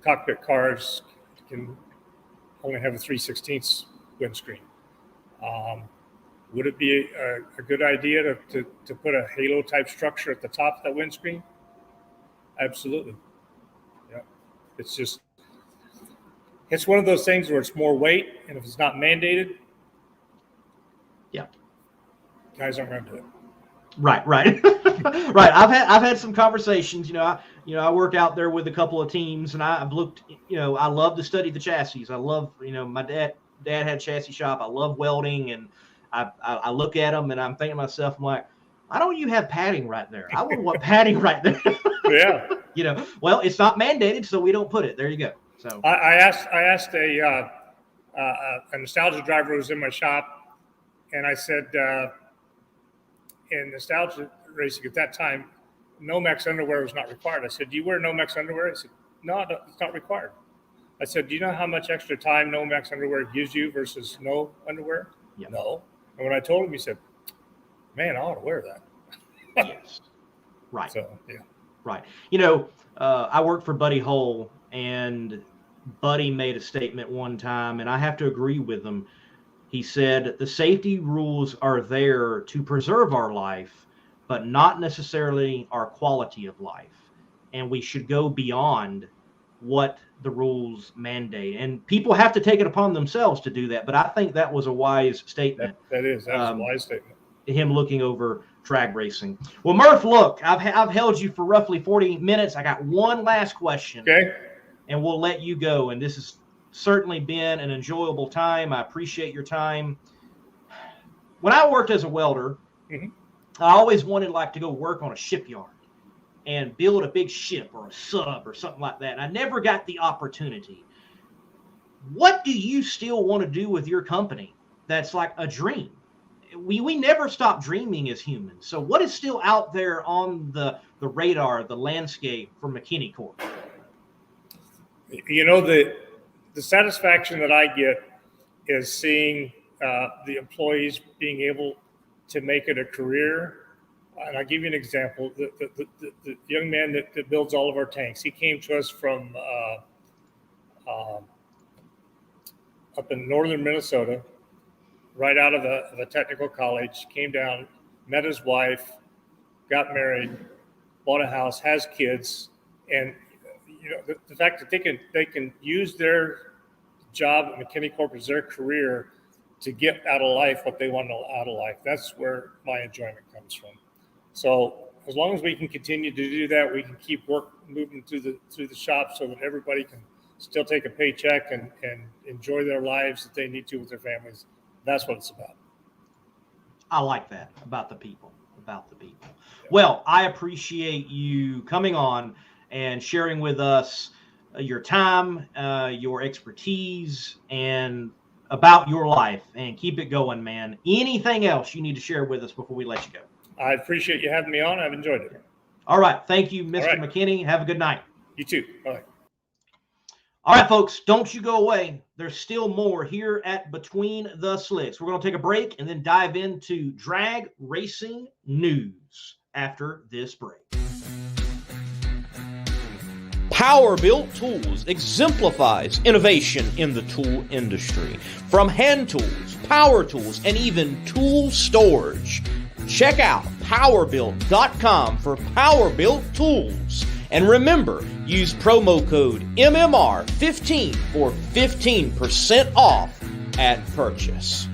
cockpit cars can only have a 3/16 windscreen. Would it be a good idea to put a halo type structure at the top of that windscreen? Absolutely. Yeah. It's one of those things where it's more weight, and if it's not mandated, yeah, guys aren't going to do it. Right. Right. I've had some conversations. I work out there with a couple of teams, and I've looked. I love to study the chassis. I love. My dad had a chassis shop. I love welding, and I look at them, and I'm thinking to myself, I'm like, why don't you have padding right there? I would want padding right there. Yeah. Well, it's not mandated, so we don't put it. There you go. So I asked a nostalgia driver who was in my shop, and I said, in nostalgia racing at that time, Nomex underwear was not required. I said, do you wear Nomex underwear? He said, no, it's not required. I said, do you know how much extra time Nomex underwear gives you versus no underwear? Yeah. No. And when I told him, he said, man, I ought to wear that. Yes. Right. So, yeah. Right. I worked for Buddy Hull, and Buddy made a statement one time, and I have to agree with him. He said, the safety rules are there to preserve our life, but not necessarily our quality of life. And we should go beyond what the rules mandate. And people have to take it upon themselves to do that. But I think that was a wise statement. That is a wise statement. Him looking over drag racing. Well, Murf, look, I've held you for roughly 40 minutes. I got one last question. Okay. And we'll let you go. And this has certainly been an enjoyable time. I appreciate your time. When I worked as a welder, I always wanted to go work on a shipyard and build a big ship or a sub or something like that. And I never got the opportunity. What do you still want to do with your company that's like a dream? we never stop dreaming as humans. So what is still out there on the radar, the landscape for McKinney Corp? You know, the satisfaction that I get is seeing the employees being able to make it a career. And I'll give you an example. The young man that builds all of our tanks, he came to us from up in northern Minnesota, right out of a technical college, came down, met his wife, got married, bought a house, has kids. And you know, the fact that they can use their job at McKinney Corp as their career to get out of life what they want out of life. That's where my enjoyment comes from. So as long as we can continue to do that, we can keep work moving through the shop so that everybody can still take a paycheck and enjoy their lives that they need to with their families. That's what it's about. I like that about the people. Yeah. Well, I appreciate you coming on and sharing with us your time, your expertise, and about your life. And keep it going, man. Anything else you need to share with us before we let you go? I appreciate you having me on. I've enjoyed it. All right. Thank you, Mr. McKinney. Have a good night. You too. Bye. All right, folks, don't you go away. There's still more here at Between the Slicks. We're going to take a break and then dive into drag racing news after this break. Power-Built Tools exemplifies innovation in the tool industry. From hand tools, power tools, and even tool storage. Check out powerbuilt.com for Power-Built Tools. And remember, use promo code MMR15 for 15% off at purchase.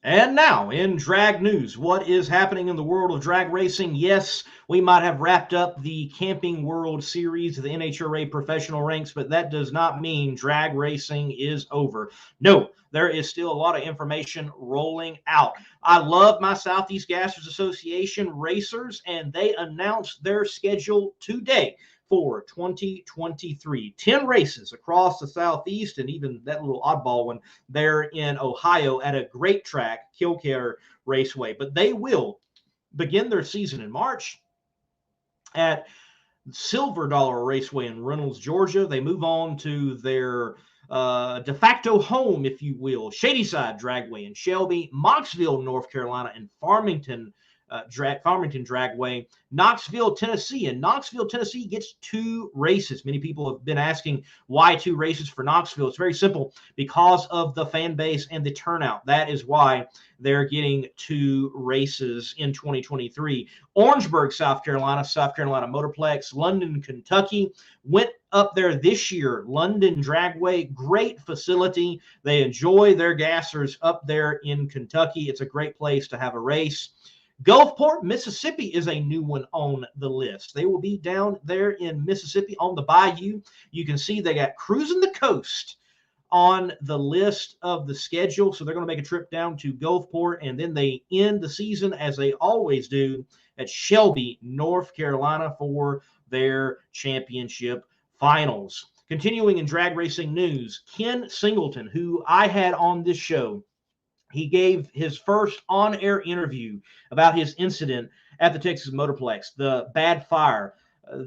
And now in drag news, what is happening in the world of drag racing? Yes, we might have wrapped up the Camping World Series of the NHRA professional ranks, but that does not mean drag racing is over. No, there is still a lot of information rolling out. I love my Southeast Gassers Association racers, and they announced their schedule today for 2023. 10 races across the Southeast, and even that little oddball one there in Ohio at a great track, Killcare Raceway. But they will begin their season in March at Silver Dollar Raceway in Reynolds, Georgia. They move on to their de facto home, if you will, Shadyside Dragway in Shelby, Moxville, North Carolina, and Farmington Dragway, Knoxville, Tennessee. And Knoxville, Tennessee gets 2 races. Many people have been asking why 2 races for Knoxville. It's very simple, because of the fan base and the turnout. That is why they're getting 2 races in 2023. Orangeburg, South Carolina Motorplex, London, Kentucky, went up there this year. London Dragway, great facility. They enjoy their gassers up there in Kentucky. It's a great place to have a race. Gulfport, Mississippi is a new one on the list. They will be down there in Mississippi on the bayou. You can see they got Cruising the Coast on the list of the schedule. So they're going to make a trip down to Gulfport, and then they end the season, as they always do, at Shelby, North Carolina for their championship finals. Continuing in drag racing news, Ken Singleton, who I had on this show, he gave his first on-air interview about his incident at the Texas Motorplex, the bad fire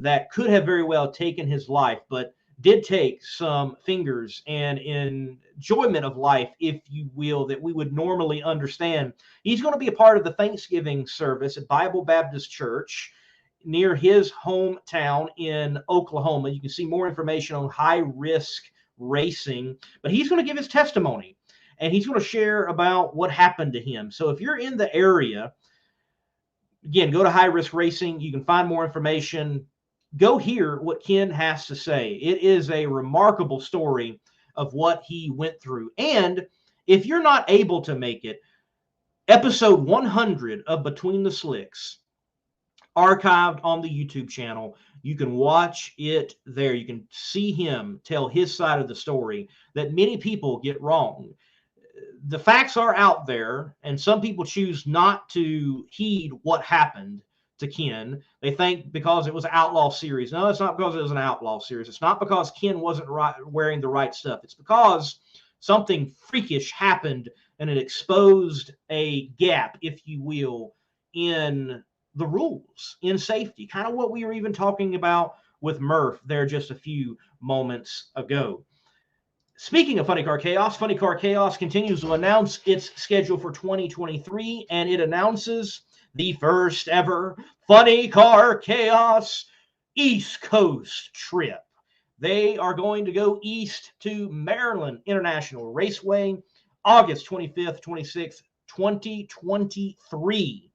that could have very well taken his life, but did take some fingers and enjoyment of life, if you will, that we would normally understand. He's going to be a part of the Thanksgiving service at Bible Baptist Church near his hometown in Oklahoma. You can see more information on High Risk Racing, but he's going to give his testimony. And he's going to share about what happened to him. So if you're in the area, again, go to High Risk Racing. You can find more information. Go hear what Ken has to say. It is a remarkable story of what he went through. And if you're not able to make it, episode 100 of Between the Slicks, archived on the YouTube channel. You can watch it there. You can see him tell his side of the story that many people get wrong. the facts are out there, and some people choose not to heed what happened to Ken. They think because it was an outlaw series. No, it's not because it was an outlaw series. It's not because Ken wasn't wearing the right stuff. It's because something freakish happened, and it exposed a gap, if you will, in the rules, in safety. Kind of what we were even talking about with Murf there just a few moments ago. Speaking of Funny Car Chaos continues to announce its schedule for 2023, and it announces the first ever Funny Car Chaos East Coast trip. They are going to go east to Maryland International Raceway, August 25th, 26th, 2023.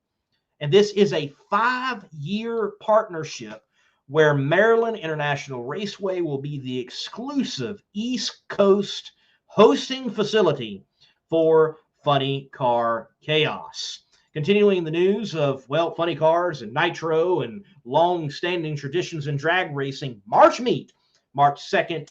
And this is a 5-year partnership where Maryland International Raceway will be the exclusive East Coast hosting facility for Funny Car Chaos. Continuing the news of, well, funny cars and nitro and long-standing traditions in drag racing, March Meet, March 2nd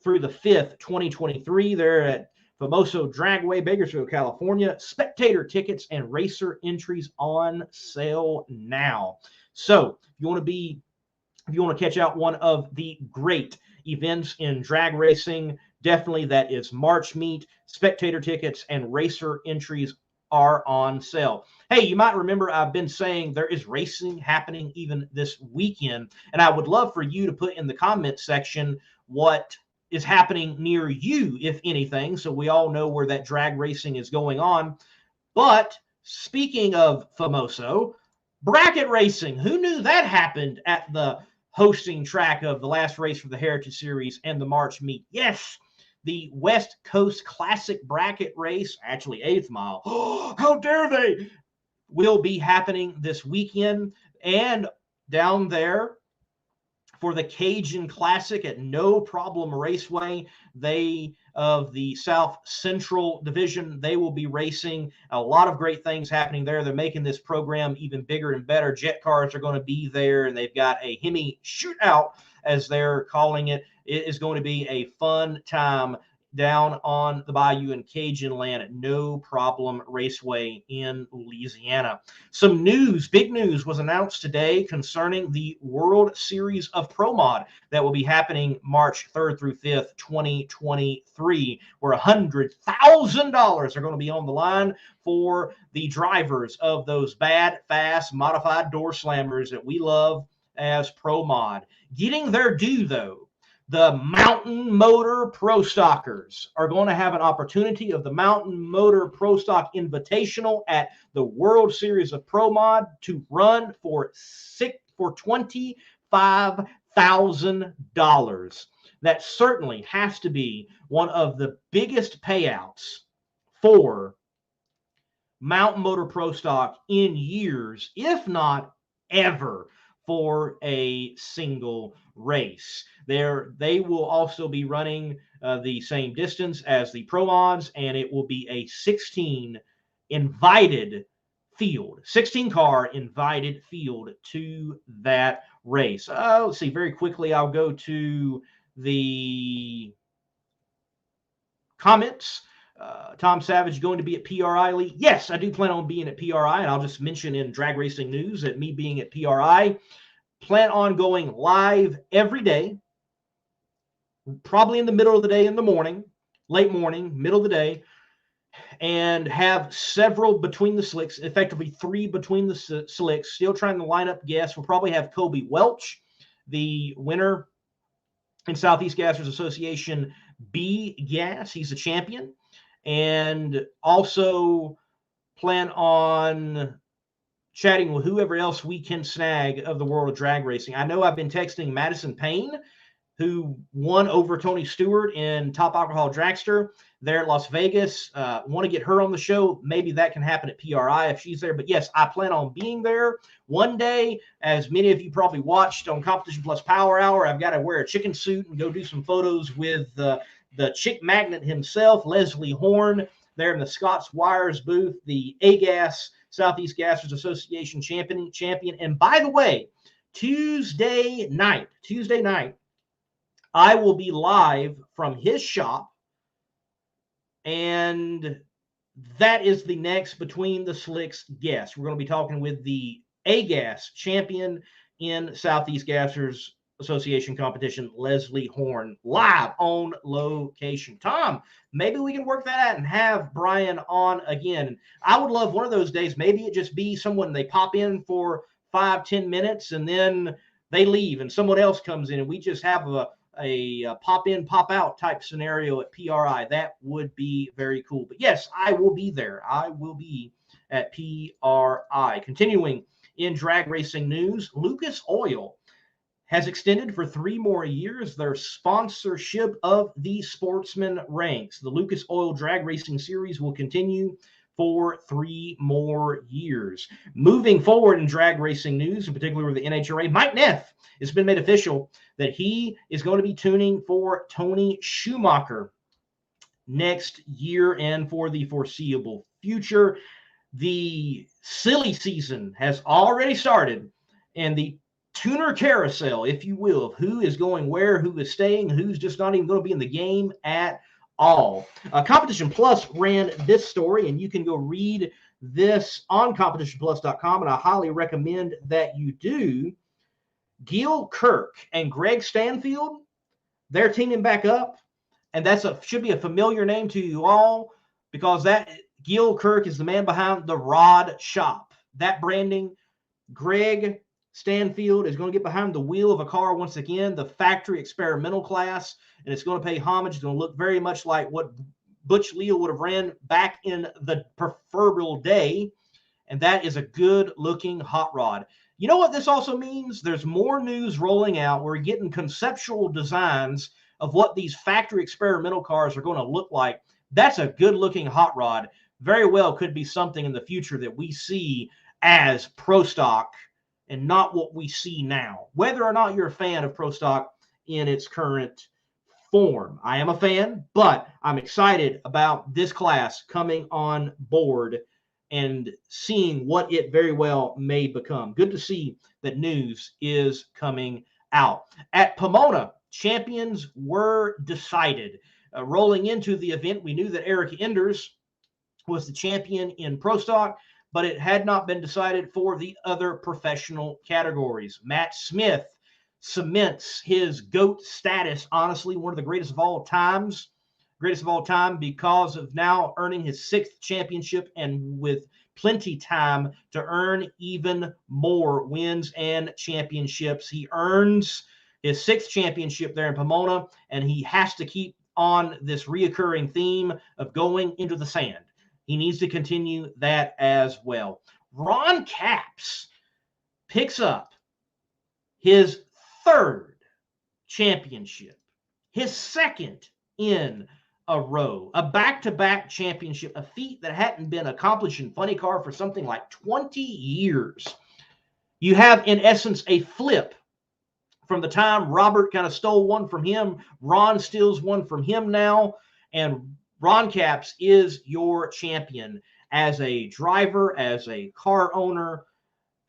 through the 5th, 2023. They're at Famoso Dragway, Bakersfield, California. Spectator tickets and racer entries on sale now. So if you want to catch out one of the great events in drag racing, definitely that is March Meet. Spectator tickets and racer entries are on sale. Hey, you might remember I've been saying there is racing happening even this weekend, and I would love for you to put in the comment section what is happening near you, if anything, so we all know where that drag racing is going on. But speaking of Famoso, bracket racing, who knew that happened at the hosting track of the last race for the Heritage Series and the March Meet? Yes, the West Coast Classic bracket race, actually 8th mile, how dare they, will be happening this weekend. And down there for the Cajun Classic at No Problem Raceway, they of the South Central Division, they will be racing. A lot of great things happening there. They're making this program even bigger and better. Jet cars are going to be there, and they've got a Hemi shootout, as they're calling it. It is going to be a fun time down on the Bayou in Cajun land at No Problem Raceway in Louisiana. Some news, big news, was announced today concerning the World Series of Pro Mod that will be happening March 3rd through 5th, 2023, where $100,000 are going to be on the line for the drivers of those bad, fast, modified door slammers that we love as Pro Mod. Getting their due, though, the Mountain Motor Pro Stockers are going to have an opportunity of the Mountain Motor Pro Stock Invitational at the World Series of Pro Mod to run for $25,000. That certainly has to be one of the biggest payouts for Mountain Motor Pro Stock in years, if not ever, for a single race. They will also be running the same distance as the Pro Mods, and it will be a 16 invited field, 16 car invited field to that race. Let's see, very quickly, I'll go to the comments. Tom Savage going to be at PRI, Lee? Yes, I do plan on being at PRI, and I'll just mention in drag racing news that me being at PRI, plan on going live every day, probably in the middle of the day in the morning, late morning, middle of the day, and have several between the slicks, effectively 3 between the slicks, still trying to line up guests. We'll probably have Kobe Welch, the winner in Southeast Gassers Association B Gas. He's a champion. And also plan on chatting with whoever else we can snag of the world of drag racing. I know I've been texting Madison Payne, who won over Tony Stewart in Top Alcohol Dragster there at Las Vegas. Want to get her on the show. Maybe that can happen at PRI if she's there. But yes, I plan on being there one day. As many of you probably watched on Competition Plus Power Hour, I've got to wear a chicken suit and go do some photos with the chick magnet himself, Leslie Horn, there in the Scott's Wires booth, the AGAS, Southeast Gassers Association champion. And by the way, Tuesday night, I will be live from his shop, and that is the next Between the Slicks guest. We're going to be talking with the A-Gas champion in Southeast Gassers Association competition, Leslie Horn, live on location. Tom, maybe we can work that out and have Brian on again. I would love one of those days. Maybe it just be someone they pop in for 5-10 minutes and then they leave and someone else comes in and we just have a pop in, pop out type scenario at PRI. That would be very cool. But yes, I will be there. I will be at PRI. Continuing in drag racing news, Lucas Oil has extended for 3 more years their sponsorship of the Sportsman Ranks. The Lucas Oil Drag Racing Series will continue for 3 more years. Moving forward in drag racing news, in particular with the NHRA, Mike Neff, it's been made official that he is going to be tuning for Tony Schumacher next year and for the foreseeable future. The silly season has already started, and the tuner carousel, if you will, of who is going where, who is staying, who's just not even going to be in the game at all. Competition Plus ran this story, and you can go read this on competitionplus.com, and I highly recommend that you do. Gil Kirk and Greg Stanfield, they're teaming back up, and should be a familiar name to you all because that Gil Kirk is the man behind the Rod Shop. That branding, Greg Stanfield is going to get behind the wheel of a car once again, the factory experimental class, and it's going to pay homage. It's going to look very much like what Butch Leal would have ran back in the proverbial day, and that is a good-looking hot rod. You know what this also means? There's more news rolling out. We're getting conceptual designs of what these factory experimental cars are going to look like. That's a good-looking hot rod. Very well could be something in the future that we see as Pro Stock and not what we see now. Whether or not you're a fan of Pro Stock in its current form. I am a fan, but I'm excited about this class coming on board and seeing what it very well may become. Good to see that news is coming out. At Pomona, champions were decided. Rolling into the event, we knew that Eric Enders was the champion in Pro Stock, but it had not been decided for the other professional categories. Matt Smith cements his GOAT status, honestly, one of the greatest of all time, because of now earning his 6th championship and with plenty time to earn even more wins and championships. He earns his 6th championship there in Pomona, and he has to keep on this reoccurring theme of going into the sand. He needs to continue that as well. Ron Capps picks up his 3rd championship, his 2nd in a row, a back-to-back championship, a feat that hadn't been accomplished in Funny Car for something like 20 years. You have, in essence, a flip from the time Robert kind of stole one from him. Ron steals one from him now, and Ron Capps is your champion as a driver, as a car owner,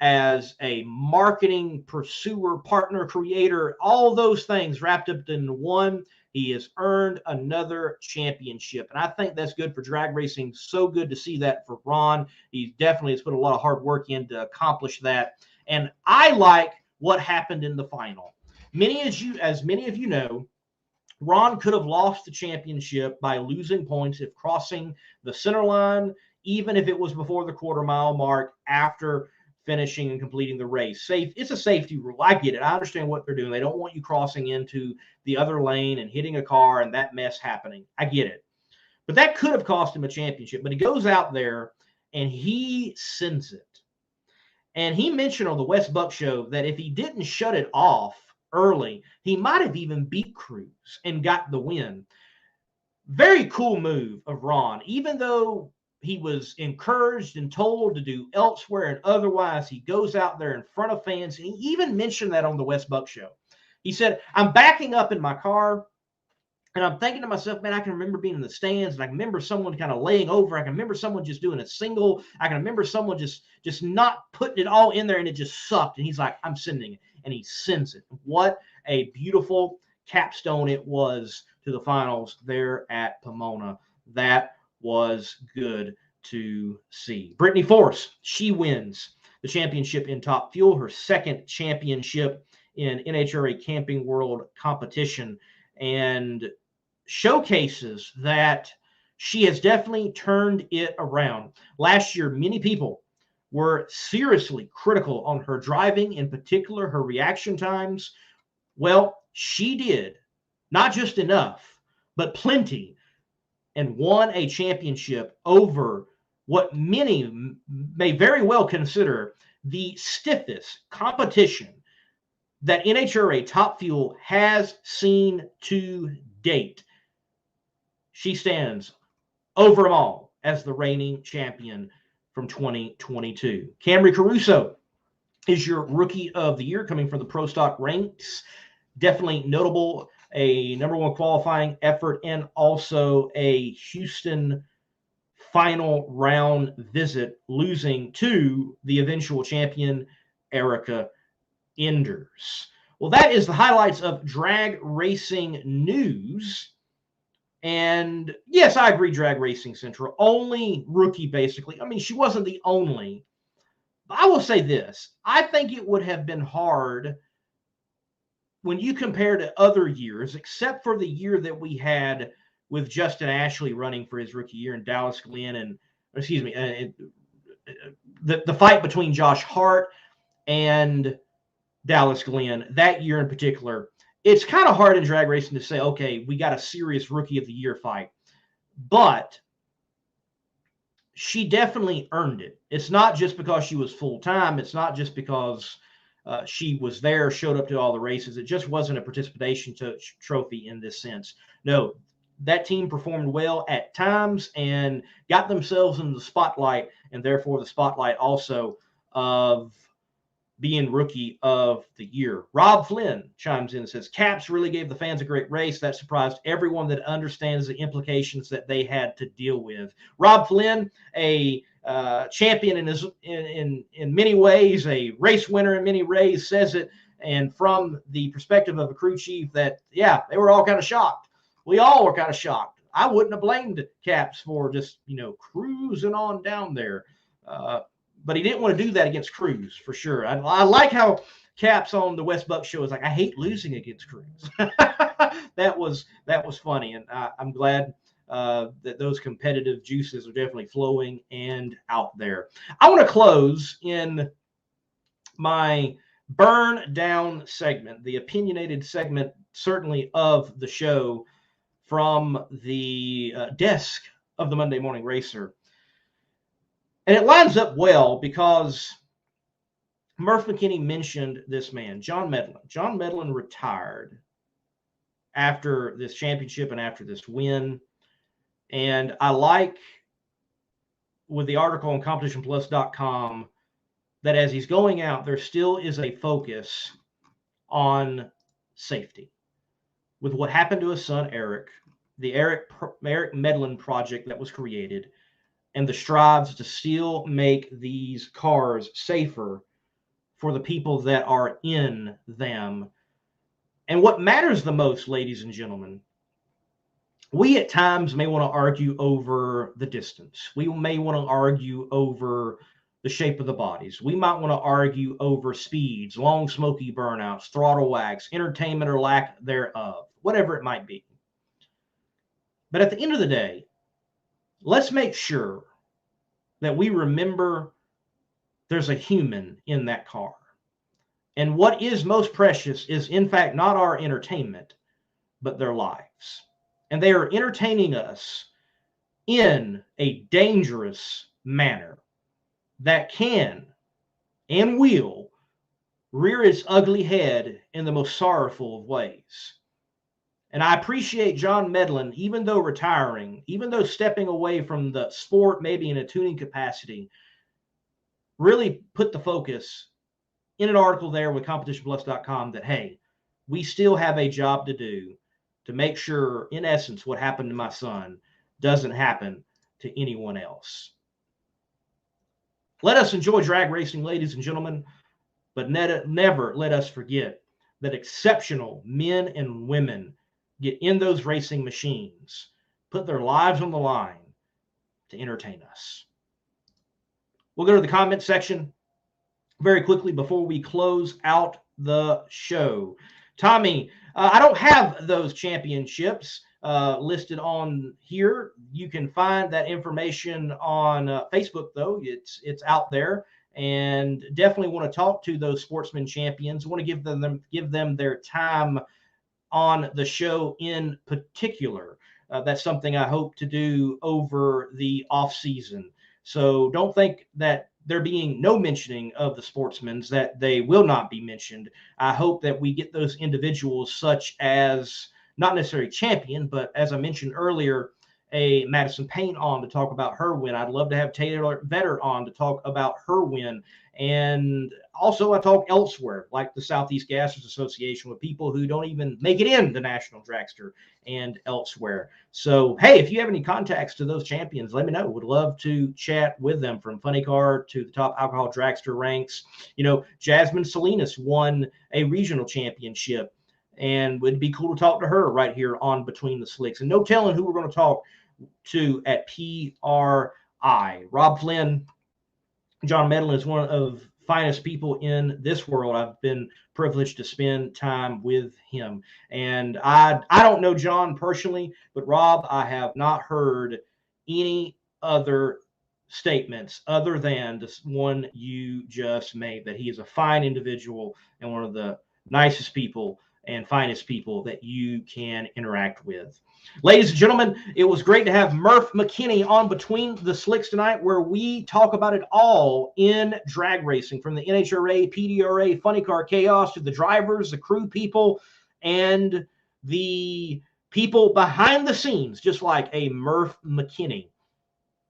as a marketing pursuer, partner, creator, all those things wrapped up in one. He has earned another championship, and I think that's good for drag racing. So good to see that for Ron. He definitely has put a lot of hard work in to accomplish that, and I like what happened in the final. As many of you know, Ron could have lost the championship by losing points if crossing the center line, even if it was before the quarter-mile mark after finishing and completing the race. It's a safety rule. I get it. I understand what they're doing. They don't want you crossing into the other lane and hitting a car and that mess happening. I get it. But that could have cost him a championship. But he goes out there and he sends it. And he mentioned on the Wes Buck Show that if he didn't shut it off early, he might have even beat Cruz and got the win. Very cool move of Ron. Even though he was encouraged and told to do elsewhere and otherwise, he goes out there in front of fans. And he even mentioned that on the Wes Buck Show. He said, I'm backing up in my car, and I'm thinking to myself, man, I can remember being in the stands, and I can remember someone kind of laying over. I can remember someone just doing a single. I can remember someone just not putting it all in there, and it just sucked. And he's like, I'm sending it. And he sends it. What a beautiful capstone it was to the finals there at Pomona. That was good to see. Brittany Force, she wins the championship in Top Fuel, her second championship in NHRA Camping World competition, and showcases that she has definitely turned it around. Last year, many people were seriously critical on her driving, in particular her reaction times. Well, she did not just enough, but plenty, and won a championship over what many may very well consider the stiffest competition that NHRA Top Fuel has seen to date. She stands over them all as the reigning champion from 2022. Camry Caruso is your Rookie of the Year, coming from the Pro Stock ranks. Definitely notable, a #1 qualifying effort, and also a Houston final round visit, losing to the eventual champion, Erica Enders. Well, that is the highlights of drag racing news. And yes, I agree, Drag Racing Central, only rookie, basically. I mean, she wasn't the only. But I will say this. I think it would have been hard when you compare to other years, except for the year that we had with Justin Ashley running for his rookie year, and Dallas Glenn, and the fight between Josh Hart and Dallas Glenn that year in particular. It's kind of hard in drag racing to say, okay, we got a serious Rookie of the Year fight, but she definitely earned it. It's not just because she was full-time. It's not just because she was there, showed up to all the races. It just wasn't a participation trophy in this sense. No, that team performed well at times and got themselves in the spotlight, and therefore the spotlight also of being Rookie of the Year. Rob Flynn chimes in and says, Caps really gave the fans a great race. That surprised everyone that understands the implications that they had to deal with. Rob Flynn, a champion in many ways, a race winner in many ways, says it, and from the perspective of a crew chief, that, yeah, they were all kind of shocked. We all were kind of shocked. I wouldn't have blamed Caps for just, cruising on down there. But he didn't want to do that against Cruz, for sure. I like how Caps on the Wes Buck show is like, I hate losing against Cruz. That was funny, and I'm glad that those competitive juices are definitely flowing and out there. I want to close in my burn down segment, the opinionated segment, certainly of the show, from the desk of the Monday Morning Racer. And it lines up well because Murf McKinney mentioned this man, John Medlin. John Medlin retired after this championship and after this win. And I like, with the article on competitionplus.com, that as he's going out, there still is a focus on safety. With what happened to his son, Eric, the Eric Medlin project that was created, and the strives to still make these cars safer for the people that are in them. And what matters the most, ladies and gentlemen, we at times may want to argue over the distance. We may want to argue over the shape of the bodies. We might want to argue over speeds, long smoky burnouts, throttle wags, entertainment or lack thereof, whatever it might be. But at the end of the day, let's make sure that we remember there's a human in that car. And what is most precious is, in fact, not our entertainment, but their lives. And they are entertaining us in a dangerous manner that can and will rear its ugly head in the most sorrowful of ways. And I appreciate John Medlin, even though retiring, even though stepping away from the sport, maybe in a tuning capacity, really put the focus in an article there with competitionplus.com that, hey, we still have a job to do to make sure, in essence, what happened to my son doesn't happen to anyone else. Let us enjoy drag racing, ladies and gentlemen, but never let us forget that exceptional men and women get in those racing machines, put their lives on the line, to entertain us. We'll go to the comment section very quickly before we close out the show. Tommy, I don't have those championships listed on here. You can find that information on Facebook, though. It's out there, and definitely want to talk to those sportsman champions. Want to give them their time on the show in particular. That's something I hope to do over the off season. So don't think that there being no mentioning of the sportsmen, that they will not be mentioned. I hope that we get those individuals such as, not necessarily champion, but as I mentioned earlier, a Madison Payne on to talk about her win. I'd love to have Taylor Vetter on to talk about her win. And also I talk elsewhere, like the Southeast Gassers Association, with people who don't even make it in the National Dragster and elsewhere. So, hey, if you have any contacts to those champions, let me know. Would love to chat with them, from Funny Car to the top alcohol dragster ranks. You know, Jasmine Salinas won a regional championship, and would be cool to talk to her right here on Between the Slicks. And no telling who we're going to talk to at PRI. Rob Flynn, John Medlin, is one of the finest people in this world. I've been privileged to spend time with him. And I don't know John personally, but Rob, I have not heard any other statements other than this one you just made, that he is a fine individual and one of the nicest people and finest people that you can interact with. Ladies and gentlemen, it was great to have Murf McKinney on Between the Slicks tonight, where we talk about it all in drag racing, from the NHRA, PDRA, Funny Car Chaos, to the drivers, the crew people, and the people behind the scenes, just like a Murf McKinney.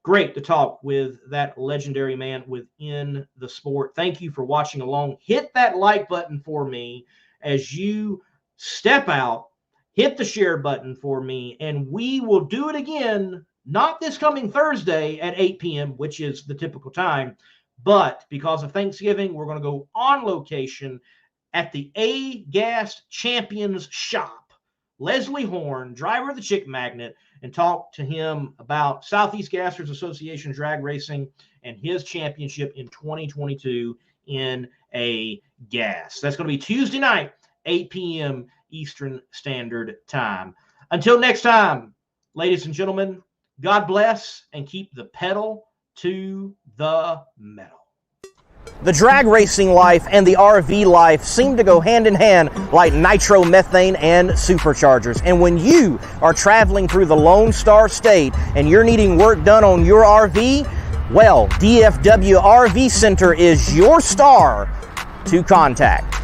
Great to talk with that legendary man within the sport. Thank you for watching along. Hit that like button for me as you step out. Hit the share button for me, and we will do it again, not this coming Thursday at 8 p.m., which is the typical time, but because of Thanksgiving, we're going to go on location at the A-Gas Champions Shop. Leslie Horn, driver of the Chick Magnet, and talk to him about Southeast Gassers Association drag racing and his championship in 2022 in A-Gas. That's going to be Tuesday night, 8 p.m. Eastern Standard Time. Until next time, ladies and gentlemen, God bless and keep the pedal to the metal. The drag racing life and the RV life seem to go hand in hand like nitromethane and superchargers. And when you are traveling through the Lone Star State and you're needing work done on your RV, well, DFW RV Center is your star to contact.